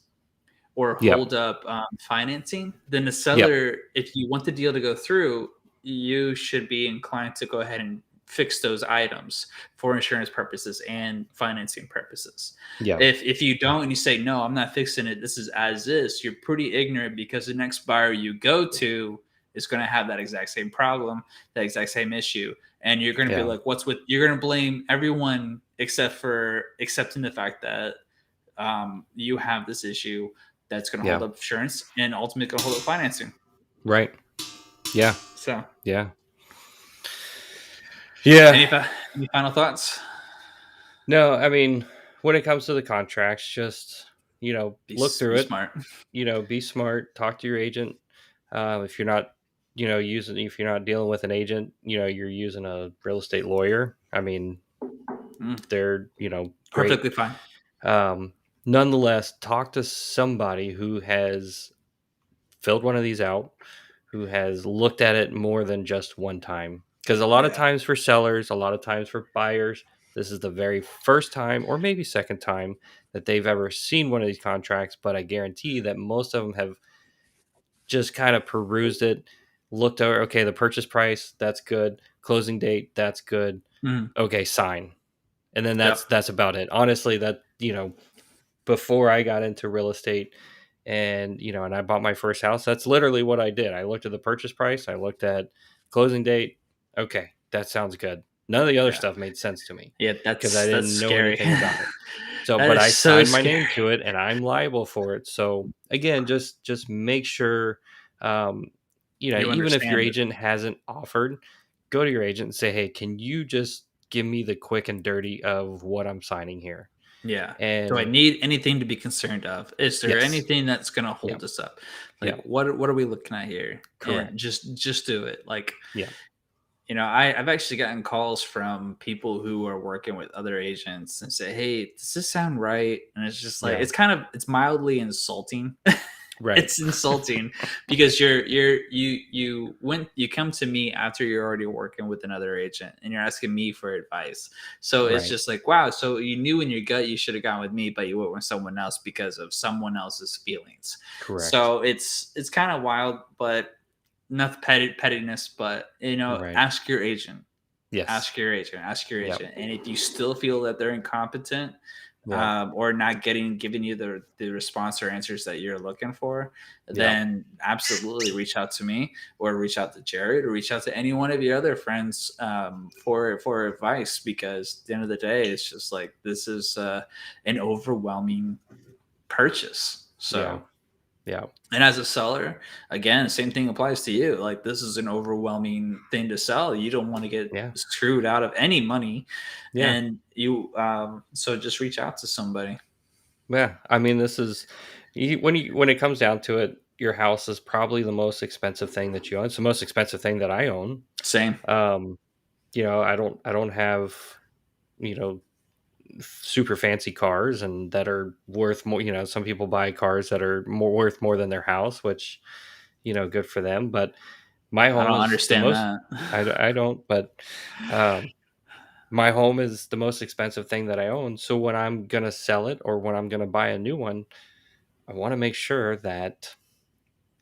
or Yep. hold up financing, then the Yep. seller, if you want the deal to go through, you should be inclined to go ahead and fix those items for insurance purposes and financing purposes. Yeah. If you don't and you say no, I'm not fixing it, this is as is, you're pretty ignorant because the next buyer you go to is going to have that exact same problem, that exact same issue, and you're going to be Yeah. like, what's with, you're going to blame everyone except for accepting the fact that you have this issue that's going to hold Yeah. up insurance and ultimately going to hold up financing. Right. Yeah. So, Yeah. Yeah. any final thoughts? No, I mean, when it comes to the contracts, just, look through Be it, smart. be smart, talk to your agent. If you're not, if you're not dealing with an agent, you're using a real estate lawyer. I mean, Mm, they're, great. perfectly fine. Um, Nonetheless, talk to somebody who has filled one of these out, who has looked at it more than just one time. Because a lot of Yeah. times for sellers, a lot of times for buyers, this is the very first time or maybe second time that they've ever seen one of these contracts. But I guarantee that most of them have just kind of perused it, looked over, okay, the purchase price, that's good. Closing date, that's good. Mm, Okay, sign. And then yep. that's about it. Honestly, that, before I got into real estate and and I bought my first house, that's literally what I did. I looked at the purchase price, I looked at closing date. Okay, that sounds good. None of the other Yeah. stuff made sense to me Yeah. because I That's didn't know scary. anything about it. So, That but is I so signed my scary. name to it and I'm liable for it. So again, just make sure, um, You even if your understand it. agent hasn't offered, go to your agent and say, hey, can you just give me the quick and dirty of what I'm signing here? Yeah. Do I And need anything to be concerned of? Is there yes, anything that's going to yeah, hold us up? Like, yeah, what are we looking at here? And correct. just do it. Like, Yeah, I've actually gotten calls from people who are working with other agents and say, "Hey, does this sound right?" And it's just like yeah, it's mildly insulting. right, It's insulting because you come to me after you're already working with another agent and you're asking me for advice. So it's right, just like, wow, so you knew in your gut you should have gone with me, but you went with someone else because of someone else's feelings. correct, So it's kind of wild, but enough pettiness. But right. ask your agent, Yes, ask your yep, agent, and if you still feel that they're incompetent yep, or not giving you the response or answers that you're looking for, yep, then absolutely reach out to me or reach out to Jared or reach out to any one of your other friends for advice, because at the end of the day, it's just like this is an overwhelming purchase. yeah, So, yeah, and as a seller, again, same thing applies to you. Like this is an overwhelming thing to sell. You don't want to get yeah, screwed out of any money, yeah, and so just reach out to somebody. yeah. I mean, this is when it comes down to it, your house is probably the most expensive thing that you own. It's the most expensive thing that I own. Same. Um, I don't have you know super fancy cars and that are worth more. Some people buy cars that are worth more than their house, which good for them. But my I home don't is the understand most. that. I don't, but um, my home is the most expensive thing that I own. So when I'm gonna sell it or when I'm gonna buy a new one, I want to make sure that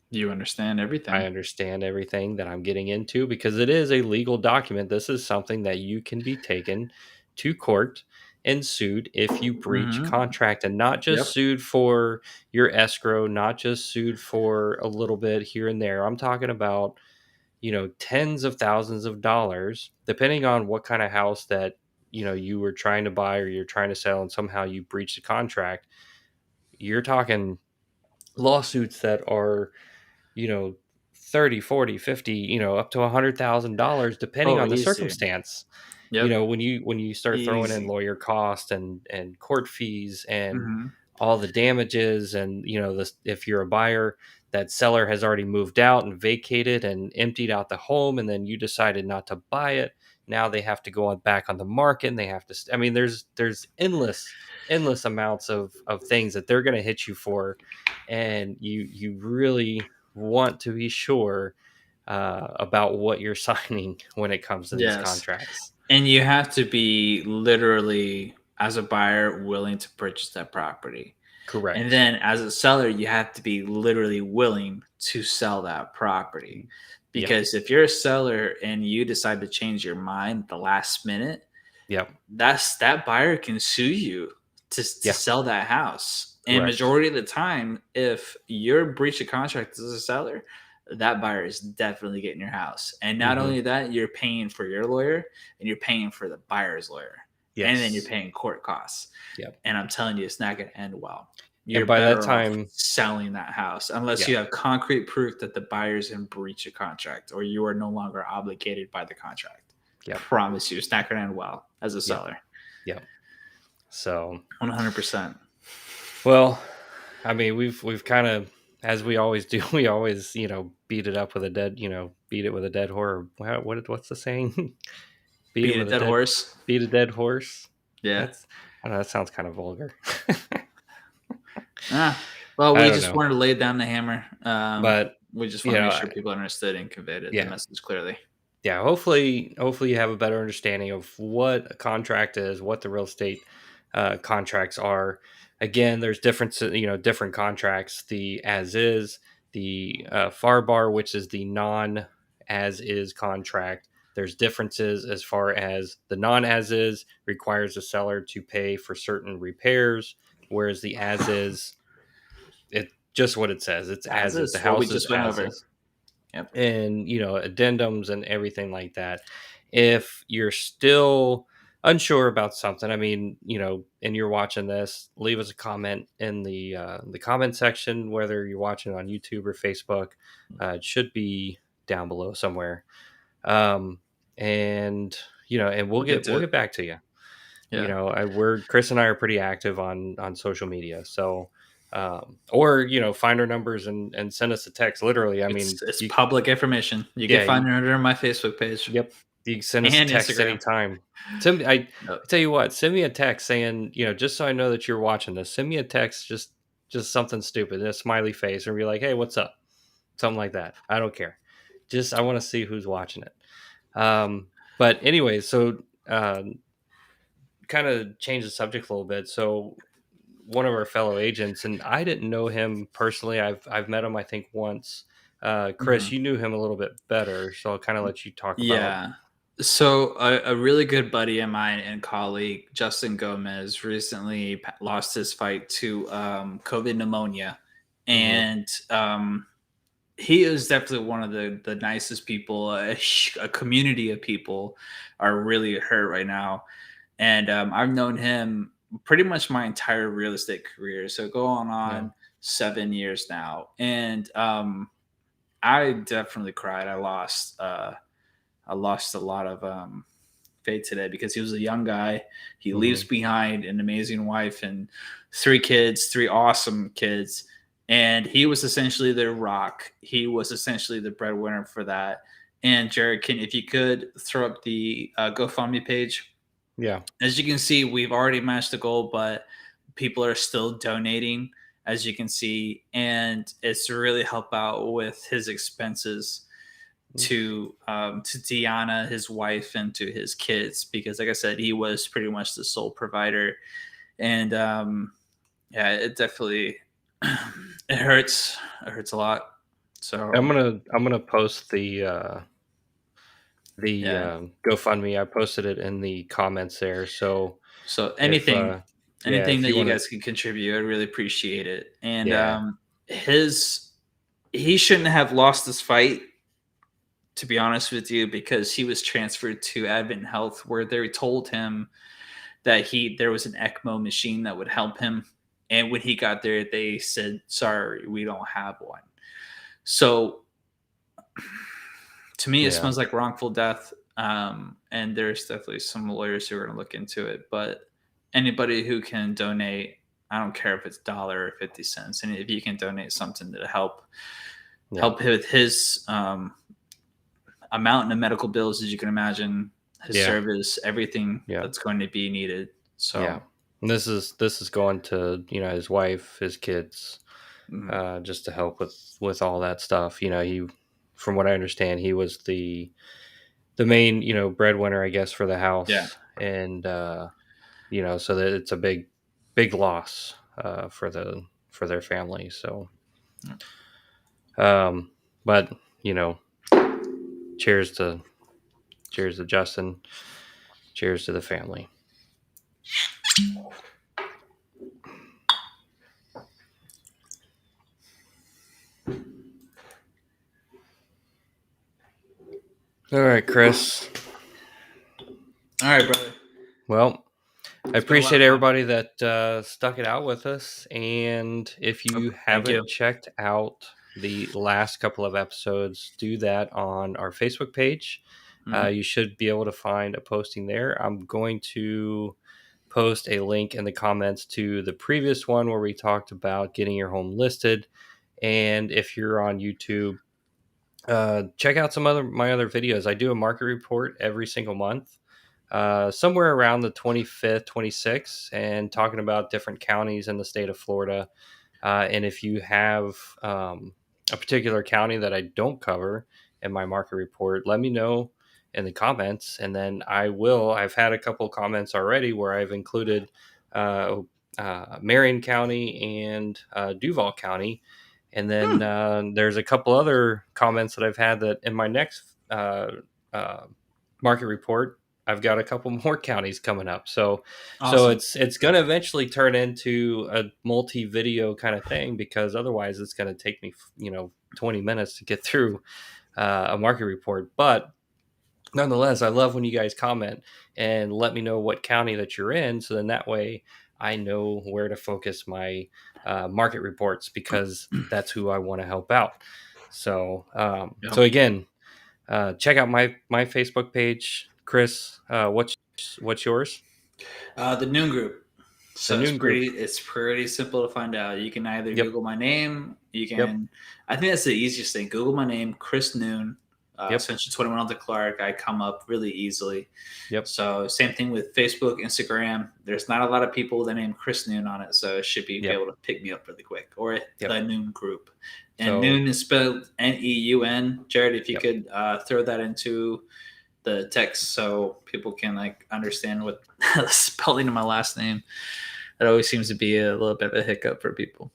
You understand I everything. understand everything that I'm getting into because it is a legal document. This is something that you can be taken to court and sued if you breach Hmm. contract, and not just Yep. sued for your escrow, not just sued for a little bit here and there. I'm talking about, tens of thousands of dollars, depending on what kind of house that, you were trying to buy or you're trying to sell and somehow you breached a contract. You're talking lawsuits that are, you know, 30, 40, 50, up to $100,000 depending Oh, on the easy. circumstance. Yep. When you start throwing in Easy. lawyer cost and court fees and Hmm. all the damages, and this, if you're a buyer, that seller has already moved out and vacated and emptied out the home and then you decided not to buy it, now they have to go on back on the market and they have to I mean, there's endless amounts of things that they're going to hit you for, and you really want to be sure about what you're signing when it comes to these Yes. contracts. And you have to be literally, as a buyer, willing to purchase that property. And Correct. then as a seller, you have to be literally willing to sell that property. Yep. Because if you're a seller and you decide to change your mind at the last minute, Yep. that buyer can sue you to Yeah. sell that house. And Correct. majority of the time, if you're breach of contract as a seller, that buyer is definitely getting your house. And not Hmm. only that, you're paying for your lawyer and you're paying for the buyer's lawyer. And then you're Yes. paying court costs. Yep. And I'm telling you, it's not going to end well. And You're by that better off time, selling that house unless yeah. you have concrete proof that the buyer's in breach of contract or you are no longer obligated by the contract. Yep. Promise you, it's not going to end well as a Yep. seller. Yep. So, 100%. well, I mean, we've kind of, as we always do, we always, beat it up with a dead, beat it with a dead horse. What's the saying? Beat it Beat a with a dead dead, horse. beat a dead horse. Yeah. That's, I don't know. That sounds kind of vulgar. Well, I we don't just know, wanted to lay down the hammer. but We just you want to know, make sure people understood and conveyed the yeah, message clearly. yeah. Hopefully, you have a better understanding of what a contract is, what the real estate contracts are. Again, there's different contracts. The as is, the FAR bar, which is the non as is contract. There's differences as far as the non as is requires the seller to pay for certain repairs, whereas the as is, it just what it says. It's As as is. The is what we house is just went as over. is, Yep. and addendums and everything like that. If you're still unsure about something, I mean, and you're watching this, leave us a comment in the comment section, whether you're watching on YouTube or Facebook. It should be down below somewhere, um, and and we'll We'll get get to we'll it. get back to you. Yeah. We're Chris and I are pretty active on social media, so or find our numbers and send us a text. Literally, I mean, It's you, public information. You can yeah, find it under my Facebook page yep. You can send us a and text Instagram. anytime. Send me, I Yep. tell you what, send me a text saying, just so I know that you're watching this. Send me a text, just something stupid, a smiley face, and be like, hey, what's up? Something like that. I don't care. Just I want to see who's watching it. But anyway, so kind of change the subject a little bit. So one of our fellow agents, and I didn't know him personally. I've met him, I think, once. Chris, Mhm. you knew him a little bit better, so I'll kind of let you talk about. Yeah. So a really good buddy of mine and colleague, Justin Gomez, recently lost his fight to COVID pneumonia, Mhm. and he is definitely one of the nicest people. A community of people are really hurt right now, and I've known him pretty much my entire real estate career, so going Yeah. on 7 years now, and I definitely cried. I lost a lot of faith today because he was a young guy. He leaves Mhm. behind an amazing wife and 3 kids, 3 awesome kids. And he was essentially their rock. He was essentially the breadwinner for that. And Jared, if you could throw up the GoFundMe page. Yeah. As you can see, we've already matched the goal, but people are still donating, as you can see. And it's to really help out with his expenses Mm. to Deanna, his wife, and to his kids, because like I said, he was pretty much the sole provider, and yeah, it definitely it hurts. It hurts a lot. So I'm gonna post the yeah, GoFundMe. I posted it in the comments there. So so if yeah, anything if that you you want to, guys can contribute, I really appreciate it. And yeah. his he shouldn't have lost this fight, to be honest with you, because he was transferred to Advent Health, where they told him that there was an ECMO machine that would help him. And when he got there, they said, "Sorry, we don't have one." So to me, it Yeah. smells like wrongful death. And there's definitely some lawyers who are going to look into it. But anybody who can donate, I don't care if it's dollar or 50 cents, and if you can donate something to Yeah. help with his amount of medical bills, as you can imagine, his Yeah. service, everything Yeah. that's going to be needed. Yeah. So. And this is going to, his wife, his kids, Mhm. just to help with all that stuff. He, from what I understand, he was the main, breadwinner, I guess, for the Yeah. house, and so that it's a big loss for their family. So, um, but you know, cheers to cheers to Justin, cheers to the family. All right, Chris. All right, brother. Well, I It's been a lot appreciate of fun. everybody that stuck it out with us. And if Oh, you thank you. haven't checked out the last couple of episodes, do that on our Facebook page. Mhm. You should be able to find a posting there. I'm going to post a link in the comments to the previous one where we talked about getting your home listed. And if you're on YouTube, check out my other videos. I do a market report every single month, somewhere around the 25th, 26th, and talking about different counties in the state of Florida. And if you have a particular county that I don't cover in my market report, let me know in the comments, and then I will. I've had a couple comments already where I've included uh, Marion County and Duval County, and then Hmm. there's a couple other comments that I've had that in my next uh, market report, I've got a couple more counties coming up. So Awesome. it's going to eventually turn into a multi-video kind of thing, because otherwise it's going to take me 20 minutes to get through a market report. But nonetheless, I love when you guys comment and let me know what county that you're in, so then that way I know where to focus my market reports, because that's who I want to help out. So Yep. again, check out my Facebook page. Chris, what's yours? The Neun Group. The So Neun Group. it's pretty simple to find out. You can either Yep. Google my name. You Yep. can. I think that's the easiest thing. Google my name, Chris Noon. Yep. Since you're 21 on the Clark, I come up really easily. Yep. So same thing with Facebook, Instagram. There's not a lot of people that name Chris Noon on it, so it should be Yep. able to pick me up really quick. Or Yep. the Neun Group, and So, Noon is spelled Neun. Jared, if you yep. could throw that into the text so people can like understand what the spelling of my last name. That always seems to be a little bit of a hiccup for people.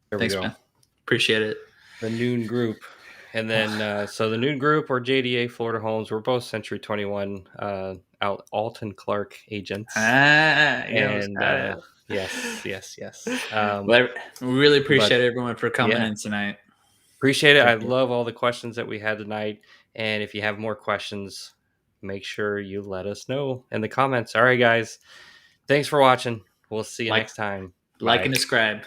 There we Thanks, go. man. Appreciate it. The Neun Group. And then, so the Neun Group, or JDA Florida Homes, we're both Century 21 out Alton Clark agents. You almost And got it. yes, yes, yes. But really But appreciate everyone for coming yeah, in tonight. appreciate it. I Thank you. love all the questions that we had tonight. And if you have more questions, make sure you let us know in the comments. All right, guys. Thanks for watching. We'll see you Like, next time. like Bye. and subscribe.